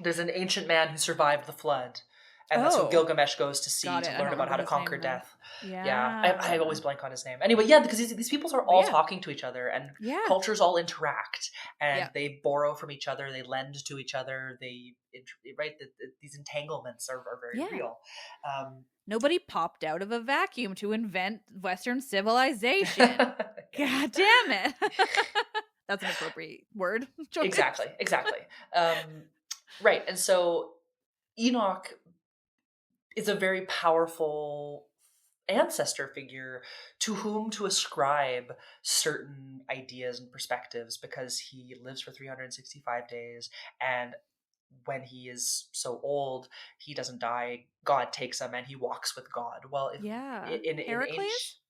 there's an ancient man who survived the flood, and that's who oh, Gilgamesh goes to see got to it. I learn don't about how remember to his conquer name though. death. Yeah, I Yeah. always blank on his name. Anyway, yeah, because these peoples are But all yeah. talking to each other, and Yeah. cultures all interact, and Yeah. they borrow from each other, they lend to each other, right. These entanglements are very Yeah. real. Nobody popped out of a vacuum to invent Western civilization. God damn it. That's an appropriate word choice. Exactly. Right, and so Enoch is a very powerful ancestor figure to whom to ascribe certain ideas and perspectives because he lives for 365 days, and when he is so old he doesn't die, God takes him and he walks with God. Well, if Yeah. in ancient, Heracles?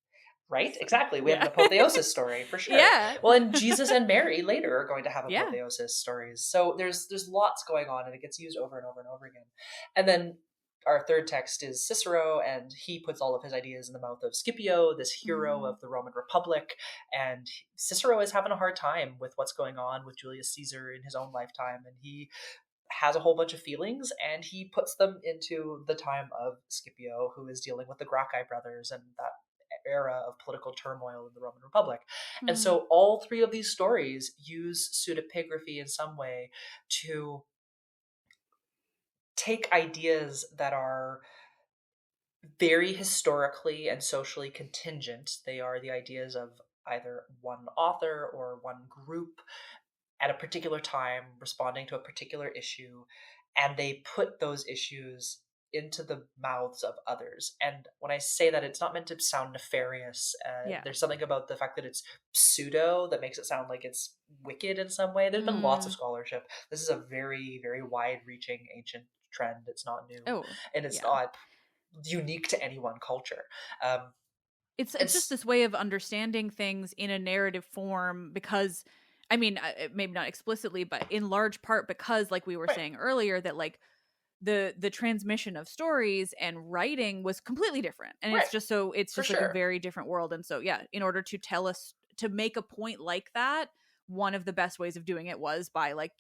right, It's like, exactly, we have yeah. an apotheosis story for sure. Yeah. Well, and Jesus and Mary later are going to have Yeah. apotheosis stories, so there's lots going on and it gets used over and over and over again. And then our third text is Cicero, and he puts all of his ideas in the mouth of Scipio, this hero of the Roman Republic. And Cicero is having a hard time with what's going on with Julius Caesar in his own lifetime, and he has a whole bunch of feelings and he puts them into the time of Scipio, who is dealing with the Gracchi brothers and that era of political turmoil in the Roman Republic. And so all three of these stories use pseudepigraphy in some way to take ideas that are very historically and socially contingent. They are the ideas of either one author or one group at a particular time responding to a particular issue, and they put those issues into the mouths of others. And when I say that, it's not meant to sound nefarious. Yeah. There's something about the fact that it's pseudo that makes it sound like it's wicked in some way. There's been lots of scholarship. This is a very, very wide reaching ancient trend. It's not new. Oh, And it's yeah. not unique to any one culture. It's just this way of understanding things in a narrative form because, I mean, maybe not explicitly, but in large part because, like we were saying earlier, that like the transmission of stories and writing was completely different, and it's just like a very different world. And so yeah, in order to tell us, to make a point like that, one of the best ways of doing it was by like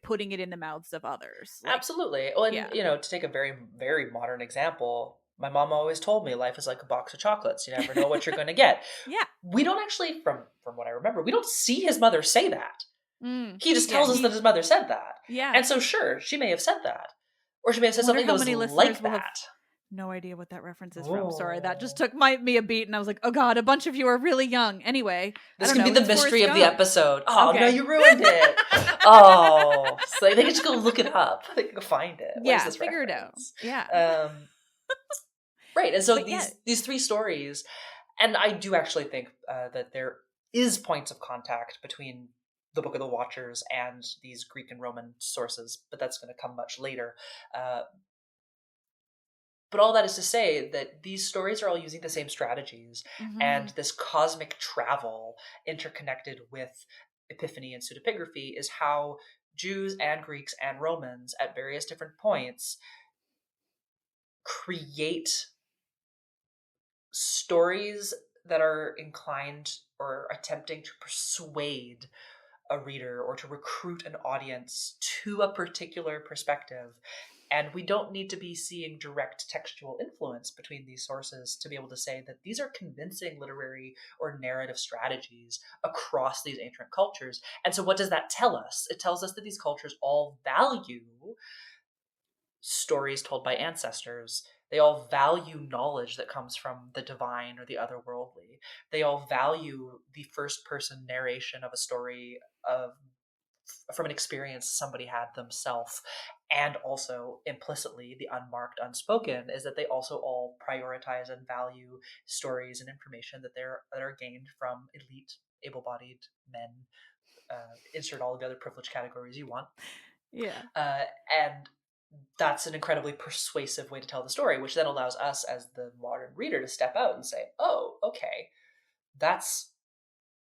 putting it in the mouths of others. Like, absolutely. Well, and you know, to take a very, very modern example, my mom always told me life is like a box of chocolates. You never know what you're going to get. Yeah. We don't actually, from what I remember, we don't see his mother say that. He just tells us that his mother said that. Yeah. And so sure, she may have said that. Or she may have said something that was like that. No idea what that reference is from. Sorry, that just took me a beat, and I was like, "Oh God, a bunch of you are really young." Anyway, this can be the mystery of the episode. Oh okay. no, you ruined it. Oh, so they can just go look it up. They can go find it. Yeah, figure it out. Yeah. Right, and so these three stories, and I do actually think that there is points of contact between the Book of the Watchers and these Greek and Roman sources, but that's going to come much later. But all that is to say that these stories are all using the same strategies, and this cosmic travel interconnected with epiphany and pseudepigraphy is how Jews and Greeks and Romans at various different points create stories that are inclined or attempting to persuade a reader or to recruit an audience to a particular perspective. And we don't need to be seeing direct textual influence between these sources to be able to say that these are convincing literary or narrative strategies across these ancient cultures. And so what does that tell us? It tells us that these cultures all value stories told by ancestors. They all value knowledge that comes from the divine or the otherworldly. They all value the first person narration of a story from an experience somebody had themselves. And also implicitly, the unmarked unspoken is that they also all prioritize and value stories and information that are gained from elite, able-bodied men. Insert all of the other privilege categories you want. Yeah. And that's an incredibly persuasive way to tell the story, which then allows us as the modern reader to step out and say, oh, okay, that's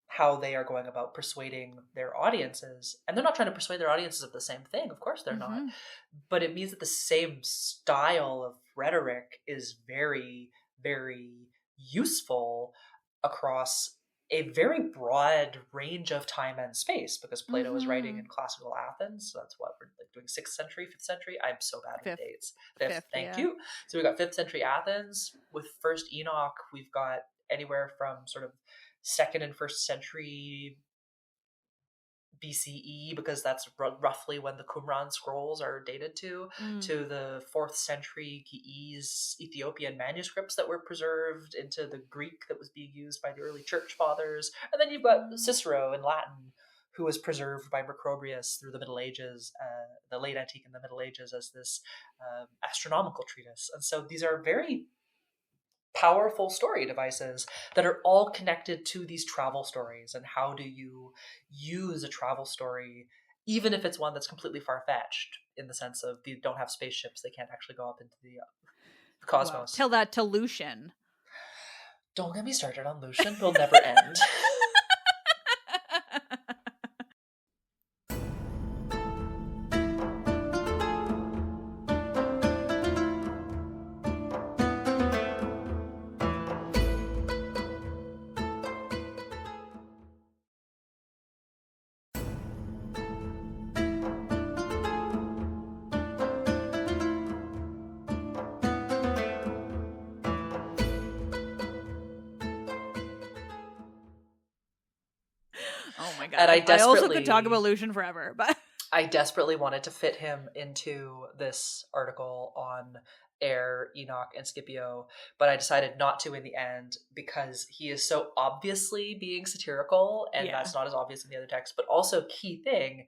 how they are going about persuading their audiences. And they're not trying to persuade their audiences of the same thing. Of course they're not. But it means that the same style of rhetoric is very, very useful across a very broad range of time and space, because Plato was writing in classical Athens. So that's what we're like doing, 6th century, 5th century. I'm so bad with dates. Fifth, thank you. So we got 5th century Athens. With first Enoch, we've got anywhere from sort of 2nd and 1st century BCE, because that's roughly when the Qumran scrolls are dated to the 4th century Ge'ez Ethiopian manuscripts that were preserved, into the Greek that was being used by the early church fathers. And then you've got Cicero in Latin, who was preserved by Macrobius through the Middle Ages, the late Antique and the Middle Ages, as this astronomical treatise. And so these are very powerful story devices that are all connected to these travel stories. And how do you use a travel story, even if it's one that's completely far-fetched, in the sense of they don't have spaceships, they can't actually go up into the cosmos. Well, tell that to Lucian. Don't get me started on Lucian. We'll never end. Oh my god! And I also could talk about Lucian forever, but I desperately wanted to fit him into this article on Air, Enoch, and Scipio, but I decided not to in the end, because he is so obviously being satirical, and that's not as obvious in the other text. But also, key thing,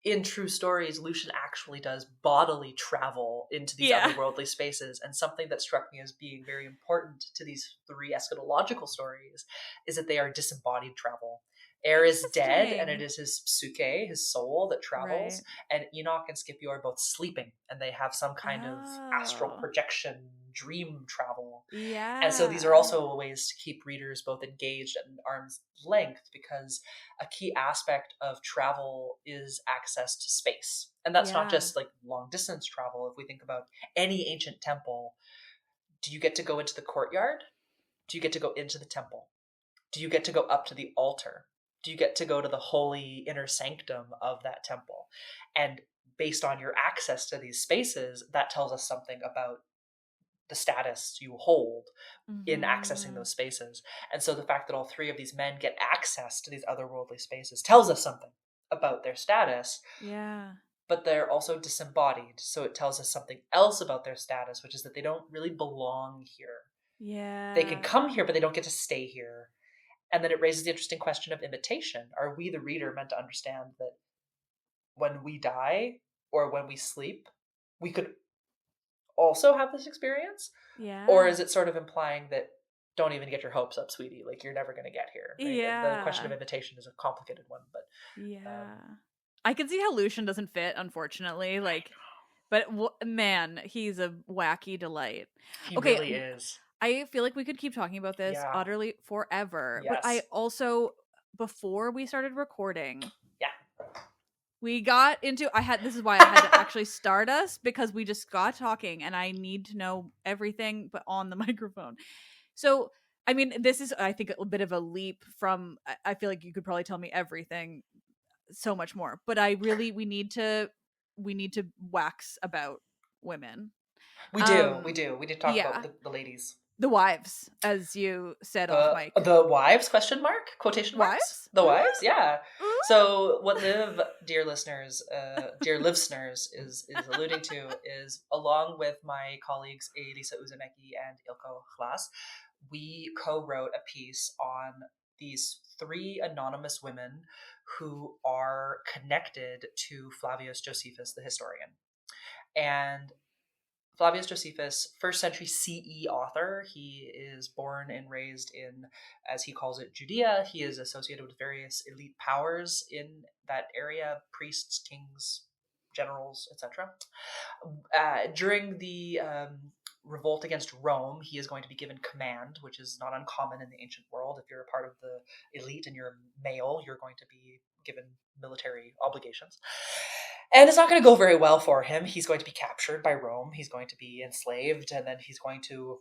in true stories, Lucian actually does bodily travel into these otherworldly spaces. And something that struck me as being very important to these 3 eschatological stories is that they are disembodied travel. Air is dead, and it is his psyche, his soul, that travels. And Enoch and Scipio are both sleeping, and they have some kind of astral projection, dream travel. And so these are also ways to keep readers both engaged and arm's length, because a key aspect of travel is access to space. And that's not just like long distance travel. If we think about any ancient temple, do you get to go into the courtyard? Do you get to go into the temple? Do you get to go up to the altar? Do you get to go to the holy inner sanctum of that temple? And based on your access to these spaces, that tells us something about the status you hold in accessing those spaces. And so the fact that all 3 of these men get access to these otherworldly spaces tells us something about their status. But they're also disembodied. So it tells us something else about their status, which is that they don't really belong here. They can come here, but they don't get to stay here. And then it raises the interesting question of imitation. Are we, the reader, meant to understand that when we die or when we sleep, we could also have this experience? Or is it sort of implying that, don't even get your hopes up, sweetie, like you're never going to get here? Right? The question of imitation is a complicated one, but I can see how Lucian doesn't fit, unfortunately. Like, but man, he's a wacky delight. He really is. I feel like we could keep talking about this utterly forever. But I also, before we started recording, we got into, this is why I had to actually start us, because we just got talking and I need to know everything, but on the microphone. So, I mean, this is, I think, a bit of a leap from, I feel like you could probably tell me everything so much more, but we need to wax about women. We do. We need to talk about the ladies. The wives, as you said off mic. The wives, question mark? Quotation marks? Wives? The wives, yeah. So what Liv, dear listeners, dear listeners, is alluding to is, along with my colleagues Elisa Uzumeki and Ilko Chlas, we co-wrote a piece on these 3 anonymous women who are connected to Flavius Josephus, the historian. And Flavius Josephus, 1st century CE author. He is born and raised in, as he calls it, Judea. He is associated with various elite powers in that area, priests, kings, generals, etc. During the revolt against Rome, he is going to be given command, which is not uncommon in the ancient world. If you're a part of the elite and you're male, you're going to be given military obligations. And it's not going to go very well for him. He's going to be captured by Rome. He's going to be enslaved, and then he's going to,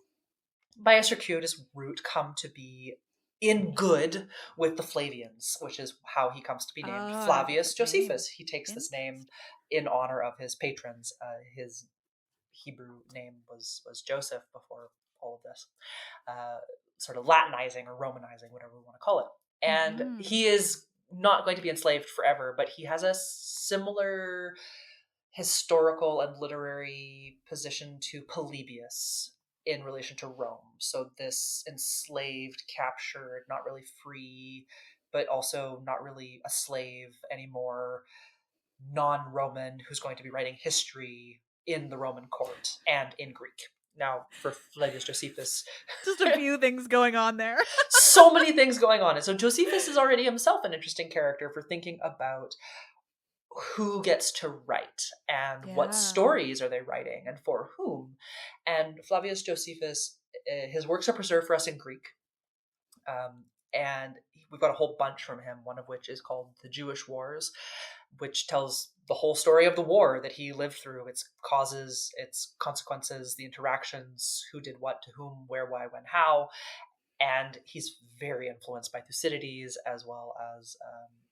by a circuitous route, come to be in good with the Flavians, which is how he comes to be named Flavius Josephus. He takes this name in honor of his patrons. His Hebrew name was Joseph before all of this, sort of Latinizing or Romanizing, whatever we want to call it. And he is not going to be enslaved forever, but he has a similar historical and literary position to Polybius in relation to Rome. So this enslaved, captured, not really free, but also not really a slave anymore, non-Roman who's going to be writing history in the Roman court and in Greek. Now, for Flavius Josephus, just a few things going on there. So many things going on. And so Josephus is already himself an interesting character for thinking about who gets to write and what stories are they writing and for whom. And Flavius Josephus, his works are preserved for us in Greek. And we've got a whole bunch from him, one of which is called The Jewish Wars, which tells the whole story of the war that he lived through, its causes, its consequences, the interactions, who did what to whom, where, why, when, how. And he's very influenced by Thucydides as well as,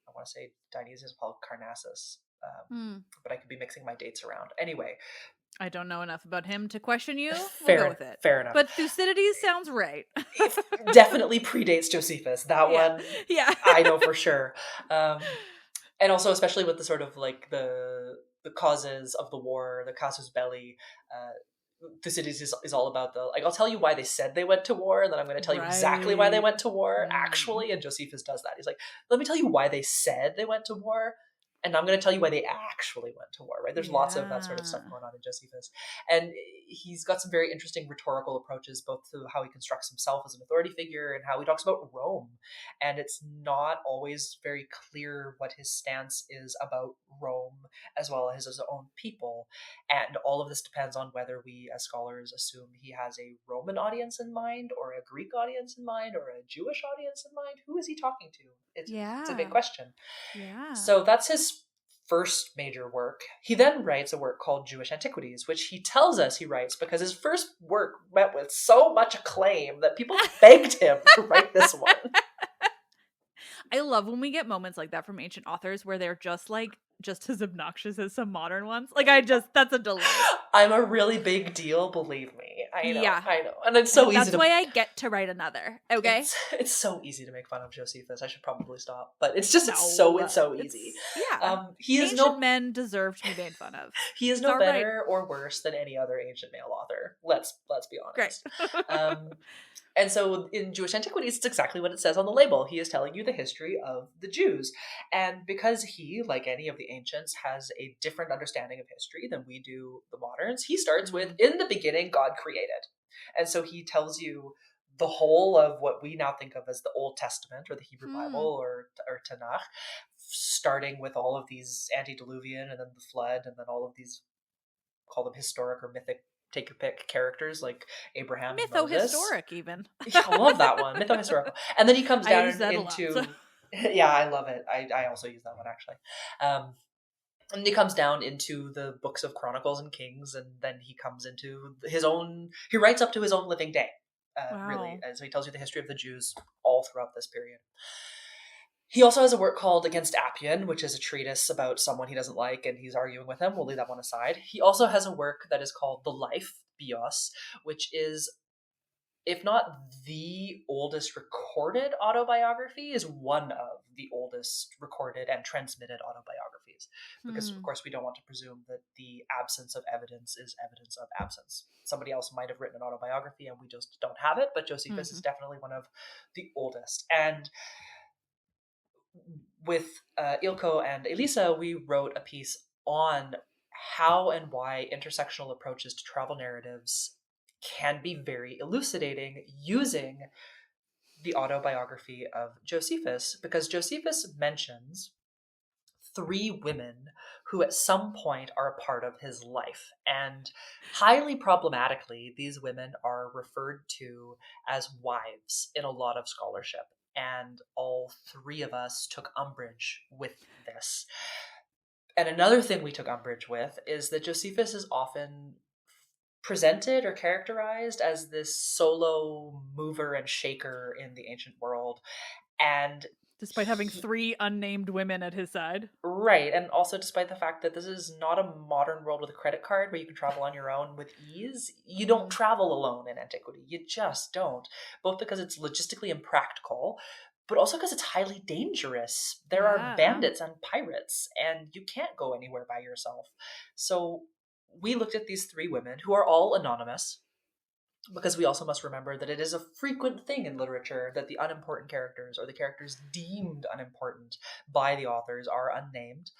I want to say Dionysius, Parnassus, but I could be mixing my dates around. Anyway. I don't know enough about him to question you. We'll go with it. Fair enough. But Thucydides sounds right. It definitely predates Josephus. That one, I know for sure. And also, especially with the sort of like the causes of the war, the casus belli, Thucydides is all about the, like, I'll tell you why they said they went to war, and then I'm going to tell you exactly why they went to war, actually. And Josephus does that. He's like, let me tell you why they said they went to war, and I'm going to tell you why they actually went to war, right? There's lots of that sort of stuff going on in Josephus. And he's got some very interesting rhetorical approaches, both to how he constructs himself as an authority figure and how he talks about Rome. And it's not always very clear what his stance is about Rome, as well as his own people. And all of this depends on whether we, as scholars, assume he has a Roman audience in mind, or a Greek audience in mind, or a Jewish audience in mind. Who is he talking to? It's a big question. So that's his first major work. He then writes a work called Jewish Antiquities, which he tells us he writes because his first work met with so much acclaim that people begged him to write this one. I love when we get moments like that from ancient authors where they're just as obnoxious as some modern ones. That's a delight. I'm a really big deal, believe me. I know. And it's so easy. That's why I get to write another. Okay. It's so easy to make fun of Josephus. I should probably stop. But it's just so easy. Men deserve to be made fun of. He is no better or worse than any other ancient male author. Let's be honest. Great. And so in Jewish Antiquities, it's exactly what it says on the label. He is telling you the history of the Jews. And because he, like any of the ancients, has a different understanding of history than we do the moderns, he starts with, in the beginning, God created. And so he tells you the whole of what we now think of as the Old Testament, or the Hebrew Bible, or Tanakh, starting with all of these antediluvian, and then the flood, and then all of these, call them historic or mythic, take your pick, characters like Abraham, mytho-historic, even. I love that one, mytho-historical. And then he comes down into yeah, I love it. I also use that one, actually. And he comes down into the books of Chronicles and Kings, and then he comes into he writes up to his own living day, really. And so he tells you the history of the Jews all throughout this period. He also has a work called Against Appian, which is a treatise about someone he doesn't like, and he's arguing with him. We'll leave that one aside. He also has a work that is called The Life, Bios, which is, if not the oldest recorded autobiography, is one of the oldest recorded and transmitted autobiographies. Because, of course, we don't want to presume that the absence of evidence is evidence of absence. Somebody else might have written an autobiography and we just don't have it, but Josephus is definitely one of the oldest. And with Ilko and Elisa, we wrote a piece on how and why intersectional approaches to travel narratives can be very elucidating using the autobiography of Josephus, because Josephus mentions 3 women who at some point are a part of his life. And highly problematically, these women are referred to as wives in a lot of scholarship. And all 3 of us took umbrage with this. And another thing we took umbrage with is that Josephus is often presented or characterized as this solo mover and shaker in the ancient world. And despite having 3 unnamed women at his side. Right, and also despite the fact that this is not a modern world with a credit card where you can travel on your own with ease, you don't travel alone in antiquity. You just don't. Both because it's logistically impractical, but also because it's highly dangerous. There are bandits and pirates, and you can't go anywhere by yourself. So we looked at these 3 women who are all anonymous, because we also must remember that it is a frequent thing in literature that the unimportant characters or the characters deemed unimportant by the authors are unnamed.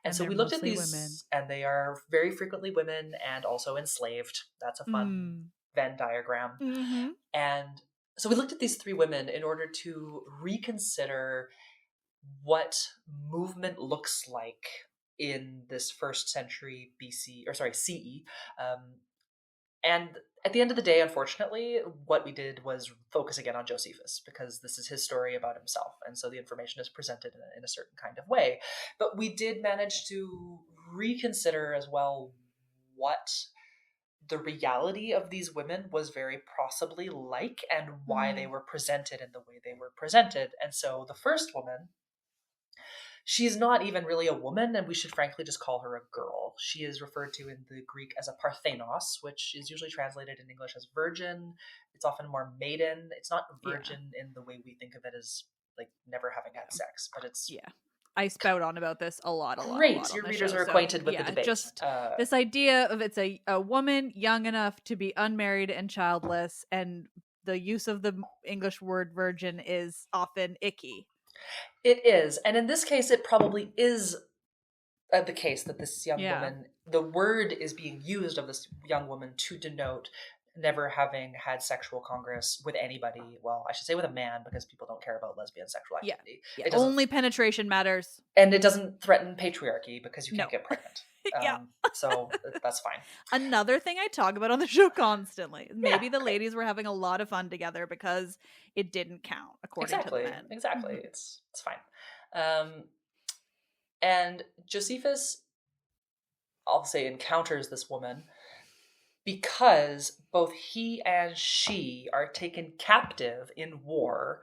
And so we looked at these women. And they are very frequently women and also enslaved. That's a fun Venn diagram. Mm-hmm. And so we looked at these 3 women in order to reconsider what movement looks like in this 1st century CE. And at the end of the day, unfortunately, what we did was focus again on Josephus, because this is his story about himself. And so the information is presented in a certain kind of way. But we did manage to reconsider as well what the reality of these women was very possibly like and why they were presented in the way they were presented. And so the first woman, she's not even really a woman, and we should frankly just call her a girl. She is referred to in the Greek as a parthenos, which is usually translated in English as virgin. It's often more maiden. It's not virgin in the way we think of it as like never having had sex, but it's... Yeah. I spout on about this a lot. Great, your readers are acquainted with the debate. Just this idea of it's a woman young enough to be unmarried and childless, and the use of the English word virgin is often icky. It is. And in this case, it probably is the case that this young woman, the word is being used of this young woman to denote never having had sexual congress with anybody. Well, I should say with a man, because people don't care about lesbian sexual activity. Yeah. Only penetration matters. And it doesn't threaten patriarchy because you can't get pregnant. So that's fine. Another thing I talk about on the show constantly. Maybe the ladies were having a lot of fun together because it didn't count, according to the men. Exactly. It's fine. And Josephus, I'll say, encounters this woman because both he and she are taken captive in war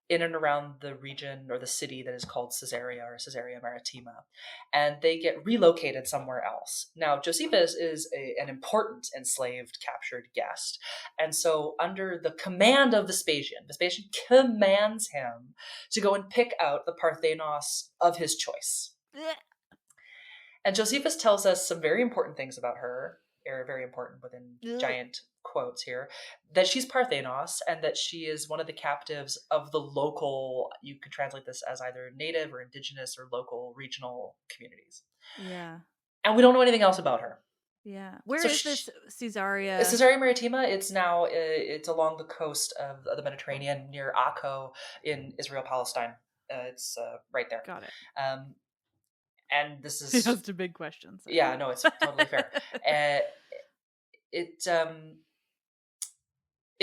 in and around the region or the city that is called Caesarea or Caesarea Maritima, and they get relocated somewhere else. Now, Josephus is an important enslaved, captured guest, and so under the command of Vespasian commands him to go and pick out the parthenos of his choice. And Josephus tells us some very important things about her, are very important within giant quotes here, that she's Parthenos and that she is one of the captives of the local, you could translate this as either native or indigenous or local regional communities. Yeah. And we don't know anything else about her. Yeah. Where is this Caesarea? Caesarea Maritima, it's now, it's along the coast of the Mediterranean near Akko in Israel, Palestine. It's right there. Got it. And this is just a big question. So. Yeah, no, it's totally fair. It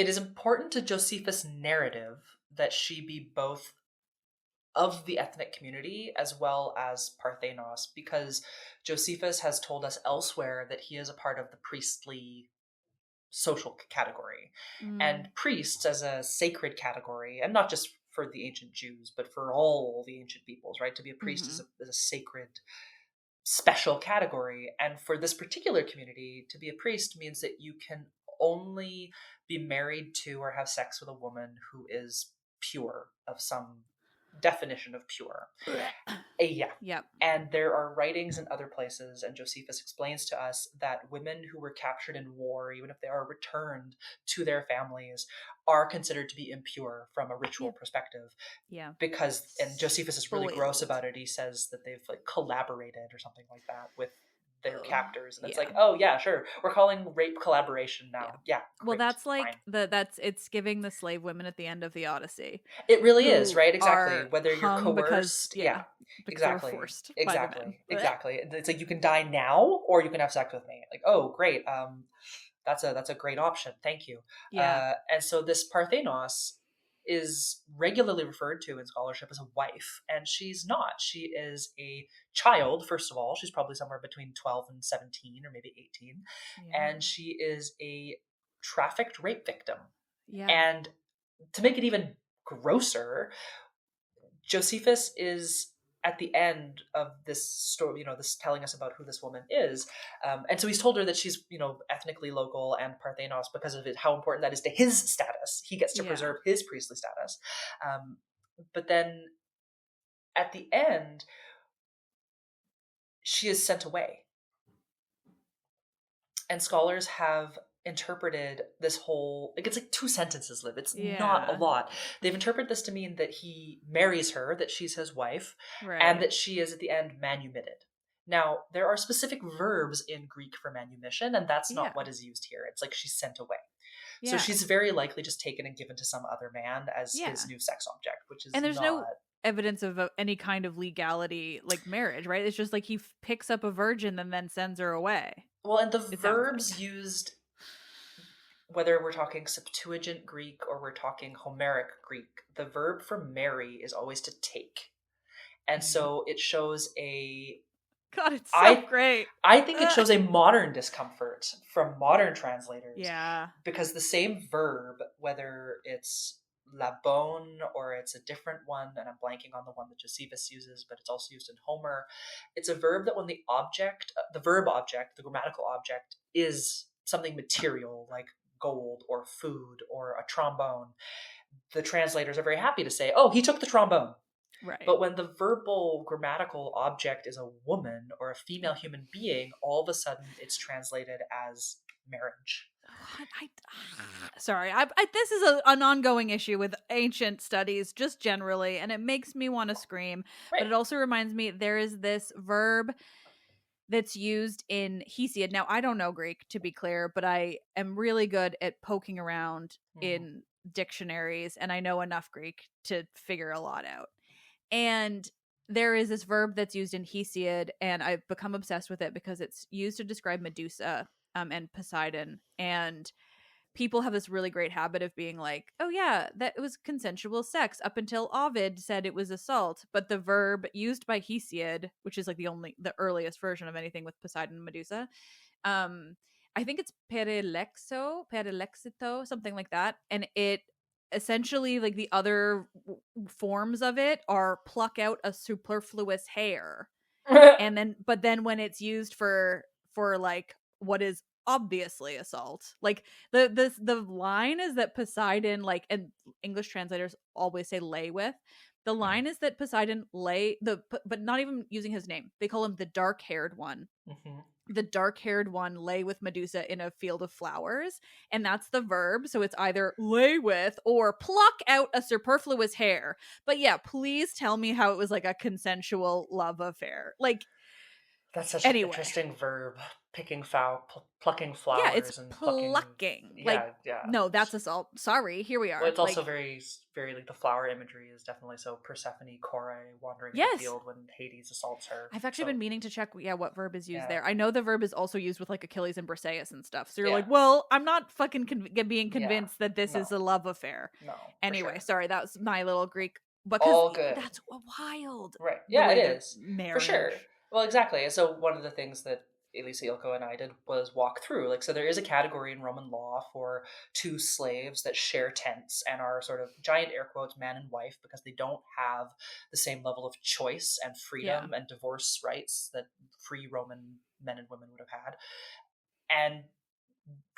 is important to Josephus' narrative that she be both of the ethnic community as well as Parthenos, because Josephus has told us elsewhere that he is a part of the priestly social category. And priests as a sacred category, and not just for the ancient Jews, but for all the ancient peoples, right? To be a priest is a sacred, special category. And for this particular community, to be a priest means that you can only be married to or have sex with a woman who is pure, of some definition of pure. Yep. And there are writings in other places, and Josephus explains to us that women who were captured in war, even if they are returned to their families, are considered to be impure from a ritual perspective. Yeah. Because, and Josephus is really gross about it. He says that they've like collaborated or something like that with their captors, and it's like, Yeah. oh yeah, sure, we're calling rape collaboration now. Yeah, Well, great, that's like fine. it's giving the slave women at the end of the Odyssey, It really is, who right? Exactly. are Whether you're hung coerced, yeah, because they were exactly, forced by the men. exactly, exactly. It's like you can die now, or you can have sex with me. Like, oh, great. That's a great option. Thank you. Yeah. And so this Parthenos is regularly referred to in scholarship as a wife, and she's not. She is a child. First of all, she's probably somewhere between 12 and 17, or maybe 18, Yeah. and she is a trafficked rape victim. Yeah. And to make it even grosser, Josephus is at the end of this story, this telling us about who this woman is. And so he's told her that she's, ethnically local and Parthenos because of it, how important that is to his status. He gets to preserve his priestly status. But then at the end, she is sent away. And scholars have interpreted this whole, like, it's like 2 sentences, Liv. It's not a lot. They've interpreted this to mean that he marries her, that she's his wife, and that she is at the end manumitted. Now, there are specific verbs in Greek for manumission, and that's not what is used here. It's like she's sent away. So she's very likely just taken and given to some other man as his new sex object, which is and there's not... no evidence of any kind of legality, like marriage, right? It's just like he picks up a virgin and then sends her away. Well, and the verbs used, whether we're talking Septuagint Greek or we're talking Homeric Greek, the verb for marry is always to take. And so it shows a... God, it's so great. I think it shows a modern discomfort from modern translators. Yeah. Because the same verb, whether it's labon or it's a different one, and I'm blanking on the one that Josephus uses, but it's also used in Homer, it's a verb that when the verb object, the grammatical object, is something material like gold or food or a trombone, the translators are very happy to say, oh, he took the trombone. Right. But when the verbal grammatical object is a woman or a female human being, all of a sudden it's translated as marriage. Sorry, this is an ongoing issue with ancient studies just generally, and it makes me want to scream. Right. But it also reminds me there is this verb that's used in Hesiod. Now, I don't know Greek, to be clear, but I am really good at poking around in dictionaries, and I know enough Greek to figure a lot out. And there is this verb that's used in Hesiod, and I've become obsessed with it because it's used to describe Medusa and Poseidon. And people have this really great habit of being like, oh yeah, that was consensual sex up until Ovid said it was assault. But the verb used by Hesiod, which is like the earliest version of anything with Poseidon and Medusa, I think it's perelexito, something like that. And it essentially, like, the other forms of it are pluck out a superfluous hair. But then when it's used for like what is obviously assault, like the line is that Poseidon, like, and English translators always say lay with, the line is that Poseidon but not even using his name, they call him the dark-haired one. The dark-haired one lay with Medusa in a field of flowers, and that's the verb. So it's either lay with or pluck out a superfluous hair. But yeah, please tell me how it was like a consensual love affair. Like, that's such an interesting verb. Plucking flowers. Yeah, it's and plucking. No, that's assault. Sorry, here we are. Well, it's also very, very, like, the flower imagery is definitely so Persephone, Kore wandering in the field when Hades assaults her. I've actually been meaning to check, what verb is used there. I know the verb is also used with like Achilles and Briseis and stuff. So you're like, well, I'm not fucking being convinced that this is a love affair. No. Anyway, sorry, that was my little Greek. Because all good. That's wild. Right. Yeah, it is. For sure. Well, exactly. So one of the things that Elisa Ilko and I did was walk through. Like, so there is a category in Roman law for 2 slaves that share tents and are sort of, giant air quotes, man and wife, because they don't have the same level of choice and freedom and divorce rights that free Roman men and women would have had. And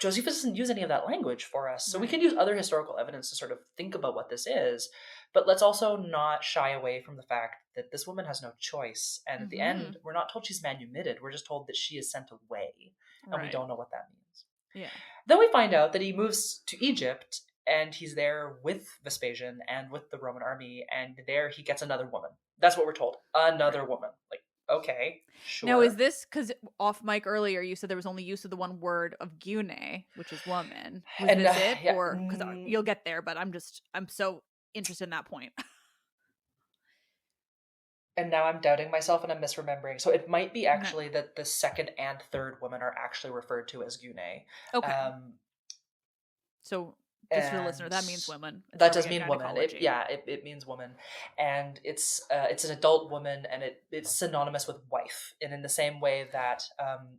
Josephus doesn't use any of that language for us. So we can use other historical evidence to sort of think about what this is. But let's also not shy away from the fact that this woman has no choice. And at the end, we're not told she's manumitted. We're just told that she is sent away. And we don't know what that means. Yeah. Then we find out that he moves to Egypt, and he's there with Vespasian and with the Roman army. And there he gets another woman. That's what we're told. Another woman. Like, Okay, Now, is sure. this because off mic earlier you said there was only use of the one word of gyune, which is woman? Was And this it, yeah, or because you'll get there? But I'm so interested in that point. and now I'm doubting myself and I'm misremembering. So it might be No. actually that the second and third woman are actually referred to as Gune. Okay, Um, so just for the listener, and that means woman. It's that where we does get mean woman. It, gynecology. yeah, it means woman, and it's an adult woman, and it's synonymous with wife. And in the same way that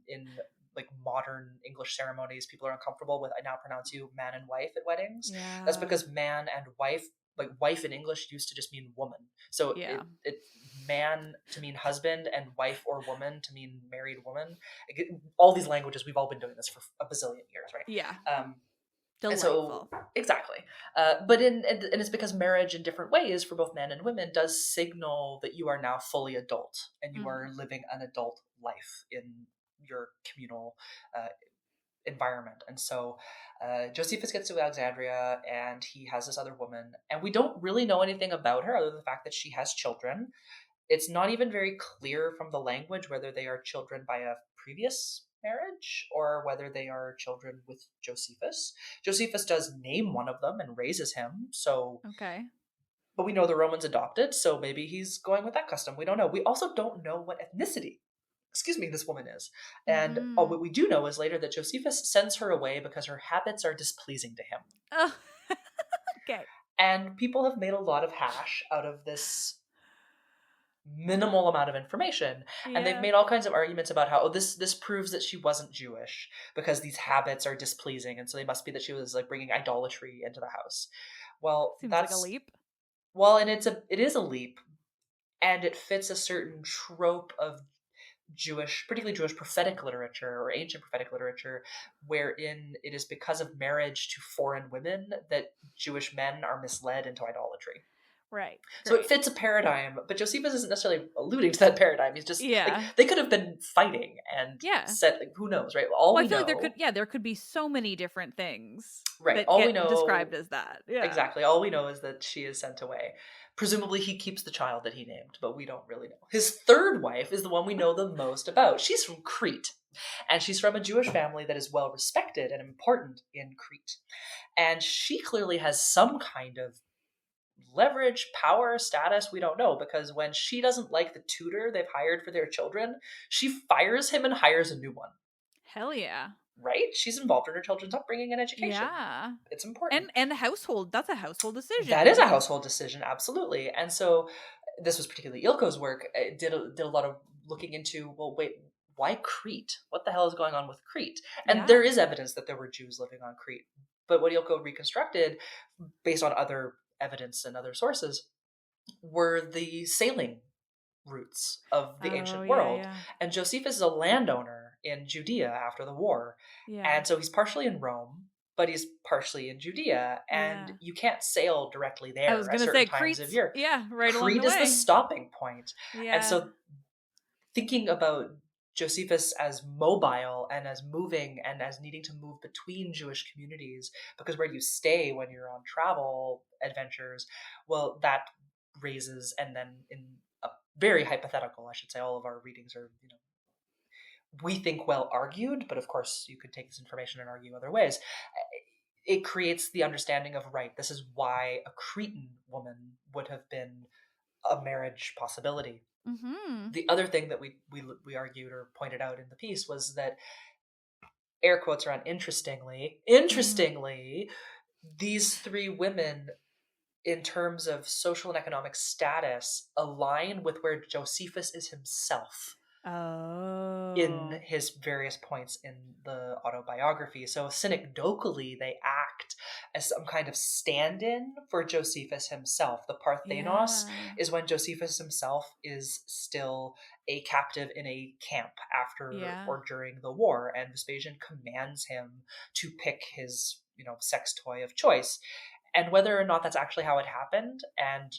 in like modern English ceremonies, people are uncomfortable with "I now pronounce you man and wife" at weddings. That's Yeah, because man and wife, like wife in English, used to just mean woman. So yeah. it man to mean husband and wife or woman to mean married woman. All these languages, we've all been doing this for a bazillion years, right? Yeah. And so Delightful. exactly, but and it's because marriage in different ways for both men and women does signal that you are now fully adult and you Hmm. are living an adult life in your communal uh, environment. And so Josephus gets to Alexandria and he has this other woman, and we don't really know anything about her other than the fact that she has children. It's not even very clear from the language whether they are children by a previous marriage or whether they are children with Josephus. Josephus does name one of them and raises him, so Okay. but we know the Romans adopted, so maybe he's going with that custom. We don't know. We also don't know what ethnicity, excuse me, this woman is. And Hmm. what we do know is later that Josephus sends her away because her habits are displeasing to him. Oh, okay. And people have made a lot of hash out of this minimal amount of information, and they've Yeah. made all kinds of arguments about how, oh, this proves that she wasn't Jewish because these habits are displeasing, and so they must be that she was like bringing idolatry into the house. Well, Seems like a that's leap. well, and it is a leap, and it fits a certain trope of Jewish, particularly Jewish prophetic literature or ancient prophetic literature, wherein it is because of marriage to foreign women that Jewish men are misled into idolatry. Right. So it Great. fits a paradigm, but Josephus isn't necessarily alluding to that paradigm. He's just like, Yeah. they could have been fighting and Yeah. said, like, who knows, right? All Well, I we feel like there could, know, yeah, there could be so many different things right? that All we get know, described as that. Yeah. exactly, all we know is that she is sent away. Presumably, he keeps the child that he named, but we don't really know. His third wife is the one we know the most about. She's from Crete, and she's from a Jewish family that is well respected and important in Crete. And she clearly has some kind of leverage, power, status, we don't know, because when she doesn't like the tutor they've hired for their children, she fires him and hires a new one. Hell yeah. Right? She's involved in her children's upbringing and education. Yeah. It's important. And household, that's a household That is a decision. household decision, absolutely. And so this was particularly Ilko's work. It did a lot of looking into, well, wait, why Crete? What the hell is going on with Crete? And Yeah. there is evidence that there were Jews living on Crete. But what Ilko reconstructed, based on other evidence and other sources, were the sailing routes of the Oh, ancient yeah, world. yeah. And Josephus is a landowner in Judea after the war. Yeah. And so he's partially in Rome, but he's partially in Judea. And Yeah. you can't sail directly I was there at going to certain say times of Crete's, year. yeah, right along the Crete is the way. stopping point. And Yeah. so thinking about Josephus as mobile and as moving and as needing to move between Jewish communities, because where you stay when you're on travel adventures, well, that raises, and then in a very hypothetical, I should say, all of our readings are, we think well argued, but of course you could take this information and argue other ways. It creates the understanding of, right, this is why a Cretan woman would have been a marriage possibility. Mm-hmm. The other thing that we argued or pointed out in the piece was that, air quotes around Mm-hmm. interestingly, these three women in terms of social and economic status align with where Josephus is himself in Oh. his various points in the autobiography. So synecdochally, they act as some kind of stand-in for Josephus himself. The Parthenos Yeah. is when Josephus himself is still a captive in a camp after Yeah. or during the war, and Vespasian commands him to pick his, sex toy of choice. And whether or not that's actually how it happened, and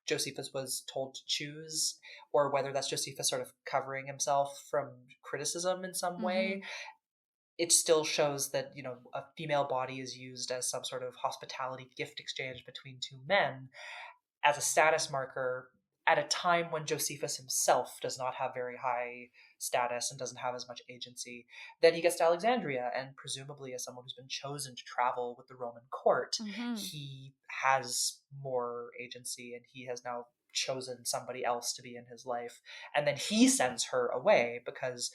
Josephus was told to choose, or whether that's Josephus sort of covering himself from criticism in some Mm-hmm. way, it still shows that, a female body is used as some sort of hospitality gift exchange between two men as a status marker at a time when Josephus himself does not have very high status and doesn't have as much agency. Then he gets to Alexandria, and presumably as someone who's been chosen to travel with the Roman court, he has more agency, and he has now chosen somebody else to be in his life. And then he sends her away because,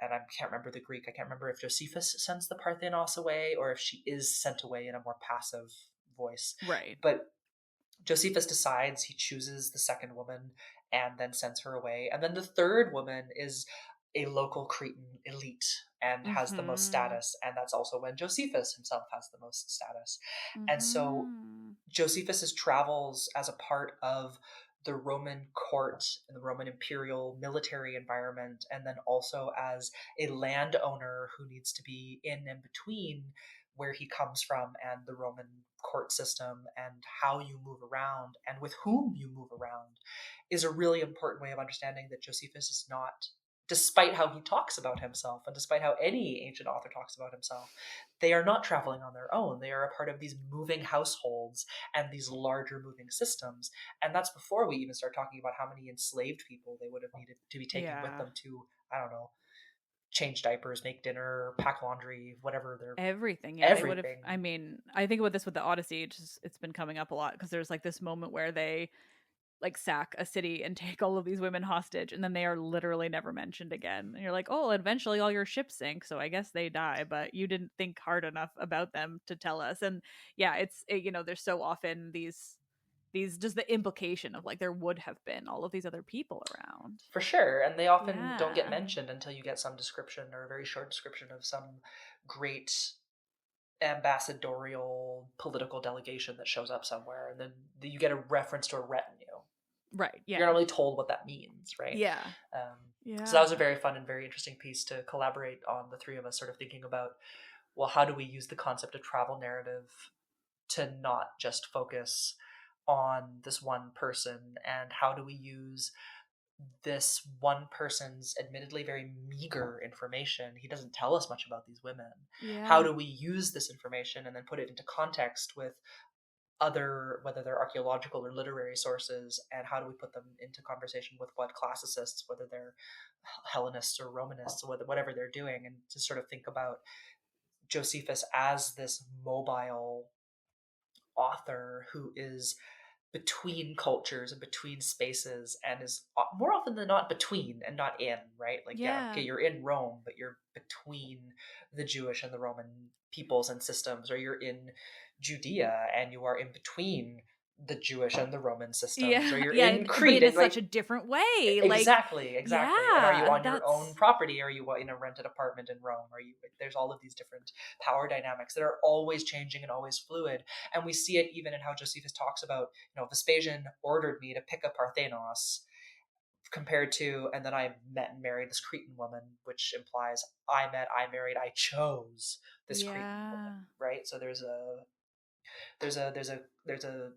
and I can't remember the Greek, I can't remember if Josephus sends the Parthenos away or if she is sent away in a more passive voice. Right. But Josephus decides, he chooses the second woman and then sends her away. And then the third woman is a local Cretan elite and has the most status. And that's also when Josephus himself has the most status. And so Josephus's travels as a part of the Roman court and the Roman imperial military environment, and then also as a landowner who needs to be in and between where he comes from and the Roman court system, and how you move around and with whom you move around, is a really important way of understanding that Josephus is not, despite how he talks about himself and despite how any ancient author talks about himself, they are not traveling on their own. They are a part of these moving households and these larger moving systems. And that's before we even start talking about how many enslaved people they would have needed to be taking with them to, I don't know, change diapers, make dinner, pack laundry, whatever they're everything. Yeah, everything. I mean, I think about this with the Odyssey. It's been coming up a lot because there's like this moment where they like sack a city and take all of these women hostage, and then they are literally never mentioned again. And you're like, oh, eventually all your ships sink, so I guess they die, but you didn't think hard enough about them to tell us. And yeah, there's so often these just the implication of like there would have been all of these other people around. For sure. And they often don't get mentioned until you get some description or a very short description of some great ambassadorial political delegation that shows up somewhere, and then you get a reference to a retinue. Right. Yeah. You're not really told what that means, right? Yeah. So that was a very fun and very interesting piece to collaborate on, the three of us sort of thinking about, well, how do we use the concept of travel narrative to not just focus on this one person, and how do we use this one person's admittedly very meager information? He doesn't tell us much about these women. How do we use this information and then put it into context with other, whether they're archaeological or literary sources, and how do we put them into conversation with what classicists, whether they're Hellenists or Romanists, or whatever they're doing, and to sort of think about Josephus as this mobile author who is between cultures and between spaces, and is more often than not between and not in, right? Like, okay, you're in Rome, but you're between the Jewish and the Roman peoples and systems, or you're in Judea and you are in between the Jewish and the Roman systems, or you're in Crete, but in such a different way. Exactly. And are you on your own property? Are you in a rented apartment in Rome? There's all of these different power dynamics that are always changing and always fluid. And we see it even in how Josephus talks about, Vespasian ordered me to pick a Parthenos, compared to, and then I met and married this Cretan woman, which implies I married, I chose this Cretan woman, right? So there's a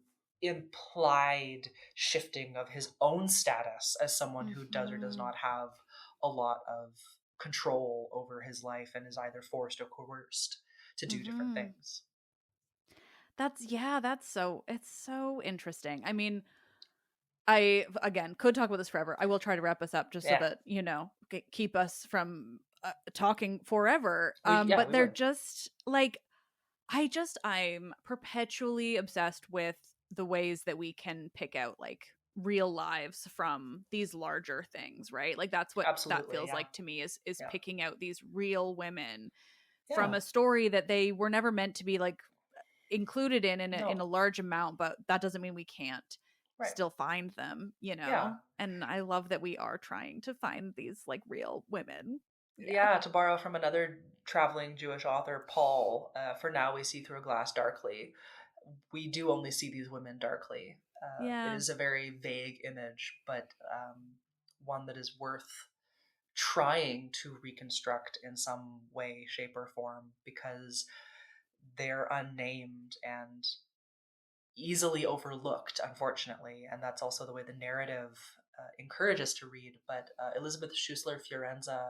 implied shifting of his own status as someone who does or does not have a lot of control over his life, and is either forced or coerced to do different things. It's so interesting. I mean, I, again, could talk about this forever. I will try to wrap us up just so that, keep us from talking forever. But they're just like, I'm perpetually obsessed with the ways that we can pick out like real lives from these larger things, right? Like that's what that feels like to me, is picking out these real women from a story that they were never meant to be like included in a large amount, but that doesn't mean we can't still find them, and I love that we are trying to find these like real women. To borrow from another traveling Jewish author, Paul, for now we see through a glass darkly. We do only see these women darkly. It is a very vague image, but one that is worth trying to reconstruct in some way, shape, or form, because they're unnamed and easily overlooked, unfortunately. And that's also the way the narrative encourages to read. But Elizabeth Schussler Fiorenza,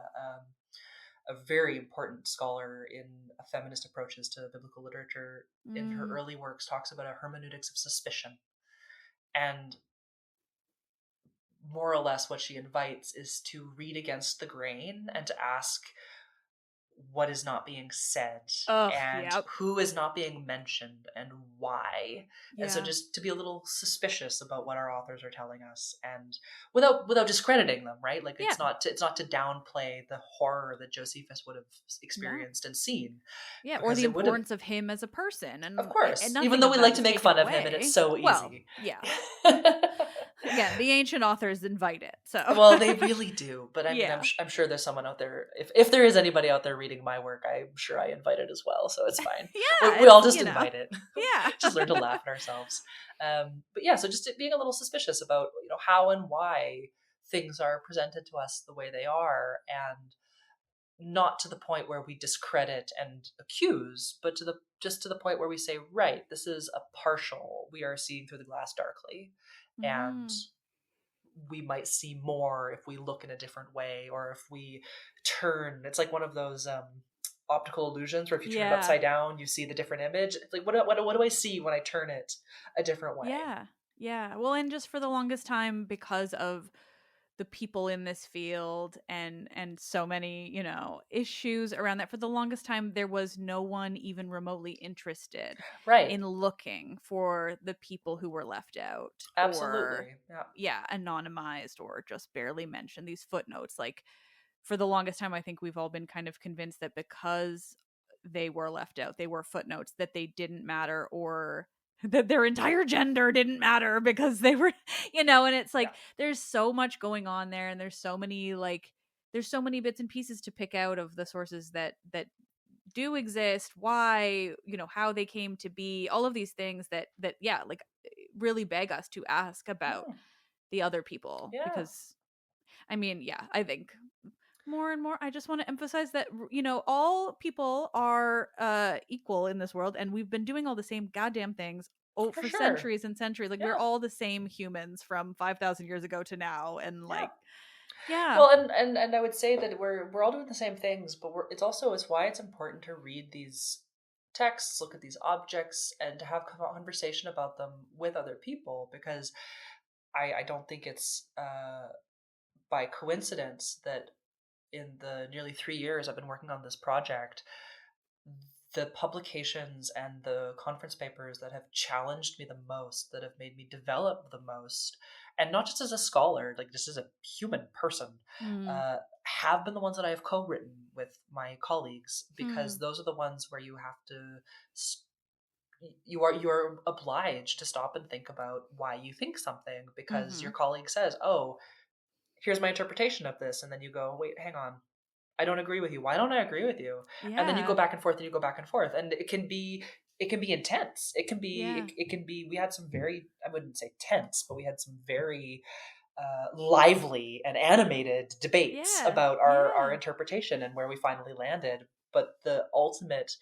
a very important scholar in feminist approaches to biblical literature, in her early works talks about a hermeneutics of suspicion. And more or less what she invites is to read against the grain and to ask what is not being said Oh, and yep. who is not being mentioned and why. And so Yeah. just to be a little suspicious about what our authors are telling us, and without discrediting them, right? Like Yeah. it's not to downplay the horror that Josephus would have No. experienced and seen, Yeah, or because the it would have, importance of him as a person, of and course, even nothing though of we that like to is make taken fun of him and it's away. so Well, easy. yeah. Again, the ancient authors invite it, so. Well, they really do. But I mean, Yeah. I'm sure there's someone out there. If there is anybody out there reading my work, I'm sure I invite it as well. So it's fine. Yeah, We all it's, just invite it. Yeah. Just learn to laugh at ourselves. But yeah, so just being a little suspicious about how and why things are presented to us the way they are, and not to the point where we discredit and accuse, but just to the point where we say, right, this is a partial. We are seeing through the glass darkly, and Mm. we might see more if we look in a different way, or if we turn. It's like one of those optical illusions where if you turn it Yeah. upside down, you see the different image. It's like, what do I see when I turn it a different way? Yeah. Yeah. Well, and just for the longest time, because of the people in this field and so many, issues around that, for the longest time there was no one even remotely interested Right. in looking for the people who were left out, or Absolutely. Yeah. anonymized, or just barely mentioned. These footnotes, like, for the longest time I think we've all been kind of convinced that because they were left out, they were footnotes, that they didn't matter, or that their entire gender didn't matter because they were, and it's like, Yeah. there's so much going on there, and there's so many bits and pieces to pick out of the sources that do exist, why, how they came to be, all of these things that yeah, like, really beg us to ask about Hmm. the other people, Yeah. because I mean, yeah, I think more and more I just want to emphasize that, all people are equal in this world, and we've been doing all the same goddamn things For for sure. centuries and centuries. Like, we're Yeah. all the same humans from 5,000 years ago to now, and Yeah. like, yeah. Well, and I would say that we're all doing the same things, but it's why it's important to read these texts, look at these objects, and to have conversation about them with other people, because I don't think it's by coincidence that in the nearly 3 years I've been working on this project, the publications and the conference papers that have challenged me the most, that have made me develop the most, and not just as a scholar, like just as a human person, Mm. uh, have been the ones that I have co-written with my colleagues, because Hmm. those are the ones where you have to you're obliged to stop and think about why you think something, because Mm-hmm. your colleague says, oh, here's my interpretation of this, and then you go, wait, hang on, I don't agree with you. Why don't I agree with you? And then you go Yeah. back and forth and you go back and forth, and it can be intense. Yeah. It can be. We had some very, I wouldn't say tense, but we had some very lively and animated debates Yeah. about our Yeah. interpretation and where we finally landed. But the ultimate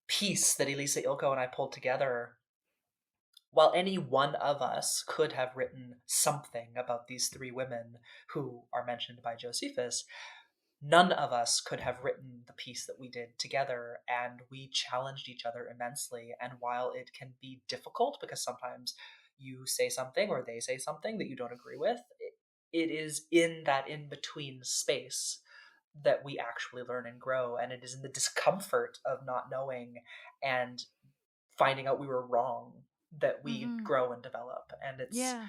piece that Elisa Ilko and I pulled together, while any one of us could have written something about these three women who are mentioned by Josephus, none of us could have written the piece that we did together, and we challenged each other immensely. And while it can be difficult, because sometimes you say something or they say something that you don't agree with, it is in that in between space that we actually learn and grow, and it is in the discomfort of not knowing and finding out we were wrong that we Mm-hmm. grow and develop. And Yeah.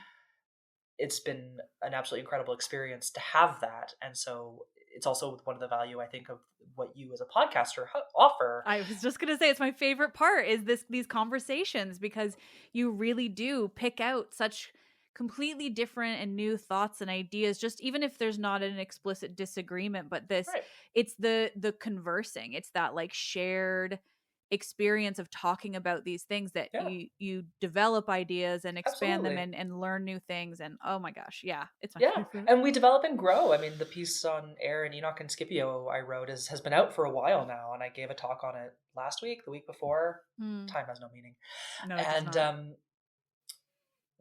it's been an absolutely incredible experience to have that. And so it's also one of the value, I think, of what you as a podcaster offer. I was just gonna say, it's my favorite part is these conversations, because you really do pick out such completely different and new thoughts and ideas, just even if there's not an explicit disagreement, but Right. it's the conversing, it's that, like, shared experience of talking about these things, that Yeah, you develop ideas and expand them absolutely. and learn new things. And oh my gosh, yeah, it's my Yeah, favorite. and we develop and grow. I mean, the piece on Aaron, Enoch, and Scipio I wrote has been out for a while now, and I gave a talk on it last week, the week before. Hmm. Time has no meaning. No, it does And not.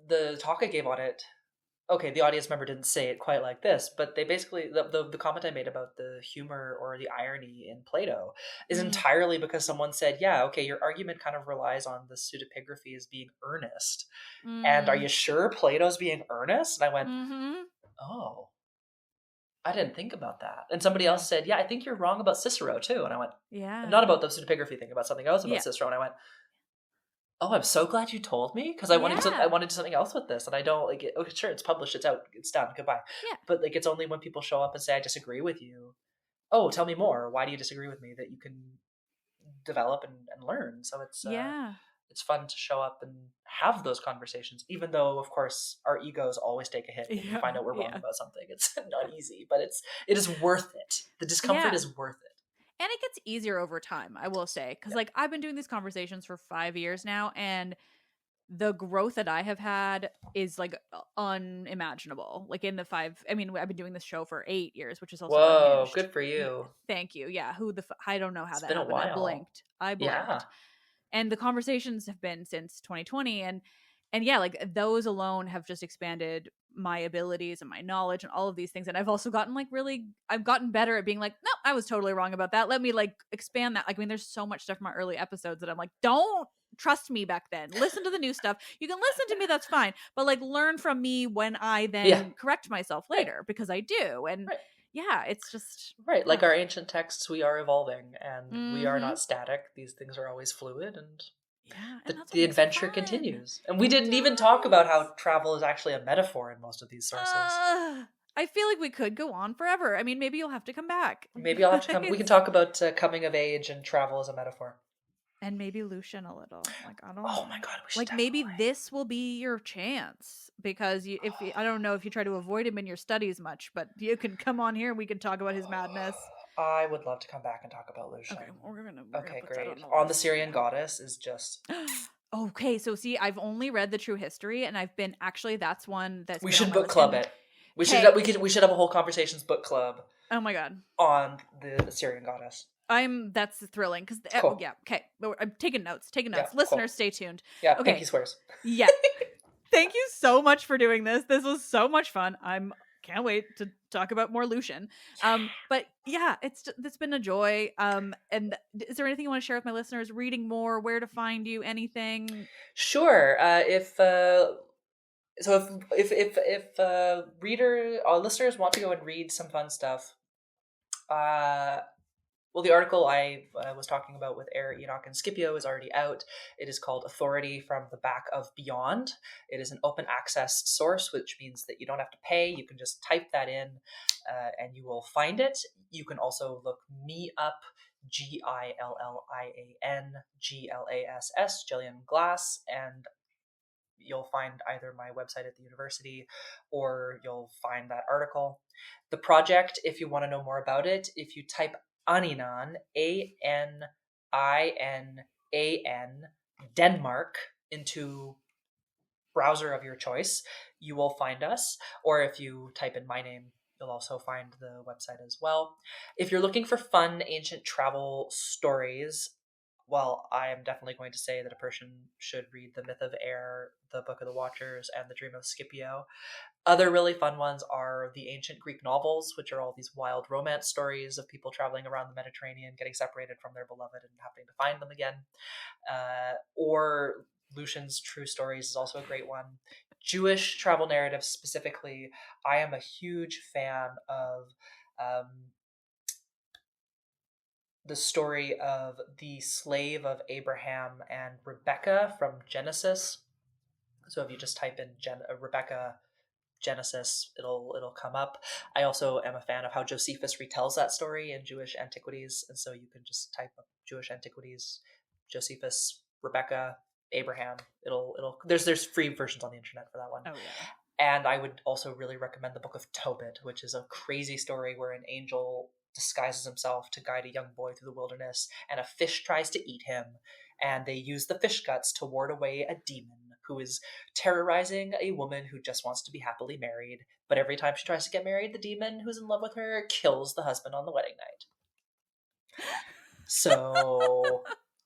the talk I gave on it, okay, the audience member didn't say it quite like this, but they basically, the comment I made about the humor or the irony in Plato is entirely because someone said, yeah, okay, your argument kind of relies on the pseudepigraphy as being earnest. And are you sure Plato's being earnest? And I went, oh, I didn't think about that. And somebody else said, yeah, I think you're wrong about Cicero too. And I went, not about the pseudepigraphy thing, about something else about Cicero. And I went, oh, I'm so glad you told me, because I wanted to do something else with this, and I don't like it. Okay, sure, it's published, it's out, it's done, goodbye. Yeah. But like, it's only when people show up and say, I disagree with you. Oh, tell me more. Why do you disagree with me? That you can develop and learn. So it's fun to show up and have those conversations, even though, of course, our egos always take a hit when we find out we're wrong about something. It's not easy, but it is worth it. The discomfort is worth it. And it gets easier over time, I will say. Because, like, I've been doing these conversations for 5 years now, and the growth that I have had is, like, unimaginable. Like, in the 5... I mean, I've been doing this show for 8 years, which is also... Whoa, unhinged. good for you. Thank you. Yeah, I don't know how it's that been happened. A while. I blinked. Yeah. And the conversations have been since 2020, and yeah, like, those alone have just expanded my abilities and my knowledge and all of these things. And I've also gotten, like, I've gotten better at being like, no, I was totally wrong about that. Let me, like, expand that. Like, I mean, there's so much stuff from my early episodes that I'm like, don't trust me back then. Listen to the new stuff. You can listen to me, that's fine. But, like, learn from me when I then correct myself later, because I do. And yeah, it's just... Right, like our ancient texts, we are evolving, and we are not static. These things are always fluid, and the adventure continues. And we didn't even talk about how travel is actually a metaphor in most of these sources. I feel like we could go on forever. I mean, maybe you'll have to come back. Maybe I'll have to come. We can talk about coming of age and travel as a metaphor. And maybe Lucian a little. Like, I don't know. Oh my god, we should like, maybe this will be your chance, because I don't know if you try to avoid him in your studies much, but you can come on here and we can talk about his madness. I would love to come back and talk about Lucian. Okay, we're gonna okay, great. On the Syrian goddess is just... Okay, so see, I've only read the True History, and I've been... Actually, that's one that's... We should book club it. We should have a whole conversations book club. Oh my god. On the Syrian goddess. That's thrilling, because cool. Yeah, okay. I'm taking notes. Yeah, Listeners, cool. Stay tuned. Yeah, okay. Pinky swears. Yeah. Thank you so much for doing this. This was so much fun. Can't wait to talk about more Lucian. But yeah, it's been a joy. And is there anything you want to share with my listeners? Reading more, where to find you, anything? Sure. If listeners want to go and read some fun stuff, well, the article I was talking about with Er, Enoch, and Scipio is already out. It is called Authority from the Back of Beyond. It is an open access source, which means that you don't have to pay. You can just type that in and you will find it. You can also look me up, GILLIAN, Gillian Glass, and you'll find either my website at the university or you'll find that article. The project, if you want to know more about it, if you type Aninan, ANINAN, Denmark into browser of your choice, you will find us. Or if you type in my name, you'll also find the website as well. If you're looking for fun ancient travel stories, well, I am definitely going to say that a person should read The Myth of Air, The Book of the Watchers, and The Dream of Scipio. Other really fun ones are the ancient Greek novels, which are all these wild romance stories of people traveling around the Mediterranean, getting separated from their beloved and having to find them again. Or Lucian's True Stories is also a great one. Jewish travel narratives specifically, I am a huge fan of the story of the slave of Abraham and Rebecca from Genesis. So if you just type in Rebecca Genesis, it'll come up. I also am a fan of how Josephus retells that story in Jewish antiquities, and so you can just type up Jewish antiquities, Josephus, Rebecca, Abraham. There's free versions on the internet for that one. Oh yeah. And I would also really recommend the Book of Tobit, which is a crazy story where an angel disguises himself to guide a young boy through the wilderness, and a fish tries to eat him, and they use the fish guts to ward away a demon who is terrorizing a woman who just wants to be happily married, but every time she tries to get married, the demon who's in love with her kills the husband on the wedding night. So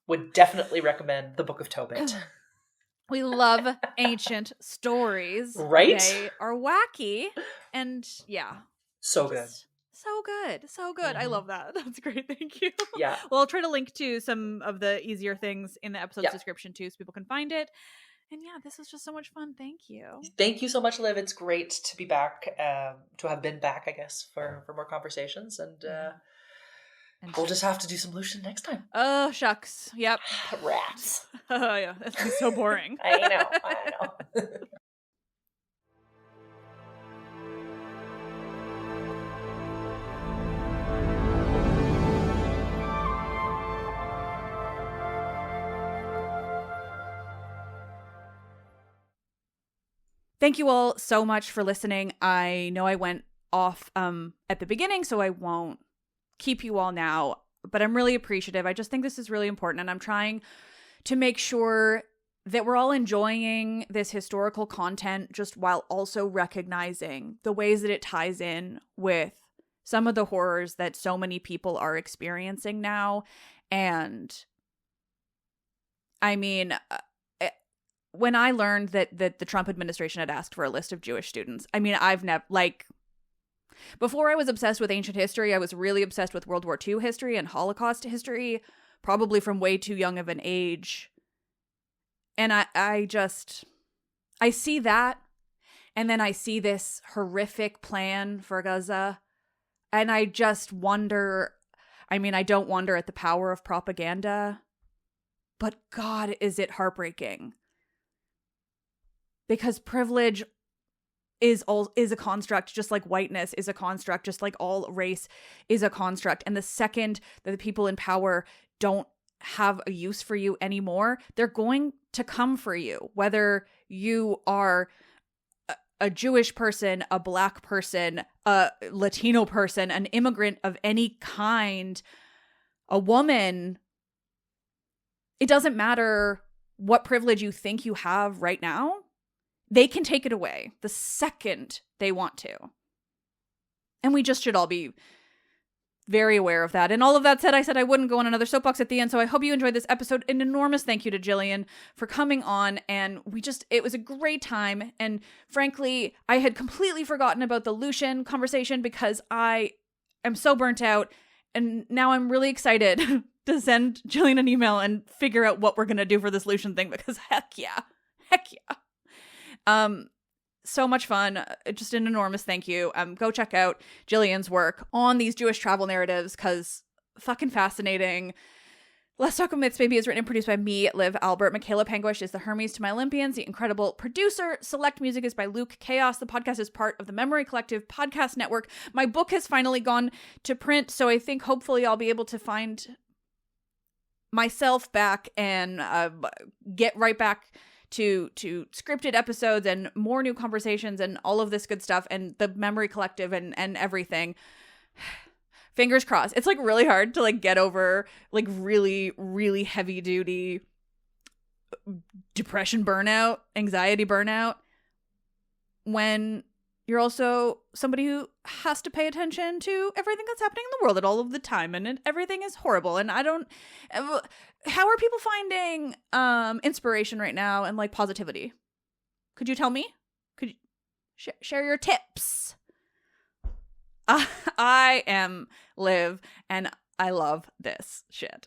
would definitely recommend the Book of Tobit. We love ancient stories. Right? They are wacky. And yeah. So good. So good. So good. I love that. That's great. Thank you. Yeah. Well, I'll try to link to some of the easier things in the episode's description too, so people can find it. And yeah, this was just so much fun. Thank you. Thank you so much, Liv. It's great to be back, to have been back, I guess, for more conversations. And we'll just have to do some Lucian next time. Oh, shucks. Yep. Rats. Oh, yeah. That's be so boring. I know. Thank you all so much for listening. I know I went off at the beginning, so I won't keep you all now, but I'm really appreciative. I just think this is really important, and I'm trying to make sure that we're all enjoying this historical content just while also recognizing the ways that it ties in with some of the horrors that so many people are experiencing now. And I mean, when I learned that the Trump administration had asked for a list of Jewish students, I mean, I've never, like, before I was obsessed with ancient history, I was really obsessed with World War II history and Holocaust history, probably from way too young of an age. And I see that, and then I see this horrific plan for Gaza, and I just wonder, I mean, I don't wonder at the power of propaganda, but God, is it heartbreaking. Because privilege is a construct, just like whiteness is a construct, just like all race is a construct. And the second that the people in power don't have a use for you anymore, they're going to come for you. Whether you are a Jewish person, a Black person, a Latino person, an immigrant of any kind, a woman, it doesn't matter what privilege you think you have right now. They can take it away the second they want to. And we just should all be very aware of that. And all of that said, I said I wouldn't go on another soapbox at the end, so I hope you enjoyed this episode. An enormous thank you to Gillian for coming on, and it was a great time. And frankly, I had completely forgotten about the Lucian conversation because I am so burnt out, and now I'm really excited to send Gillian an email and figure out what we're going to do for this Lucian thing, because heck yeah. So much fun. Just an enormous thank you. Go check out Gillian's work on these Jewish travel narratives, because fucking fascinating. Let's Talk of Myths, Baby is written and produced by me, Liv Albert. Michaela Panguish is the Hermes to my Olympians, the incredible producer. Select music is by Luke Chaos. The podcast is part of the Memory Collective podcast network. My book has finally gone to print, so I think hopefully I'll be able to find myself back and get right back to scripted episodes and more new conversations and all of this good stuff and the Memory Collective and everything. Fingers crossed. It's like really hard to like get over like really, really heavy duty depression burnout, anxiety burnout when you're also somebody who has to pay attention to everything that's happening in the world at all of the time, and everything is horrible. And how are people finding inspiration right now and like positivity? Could you tell me? Could you share your tips? I am Liv, and I love this shit.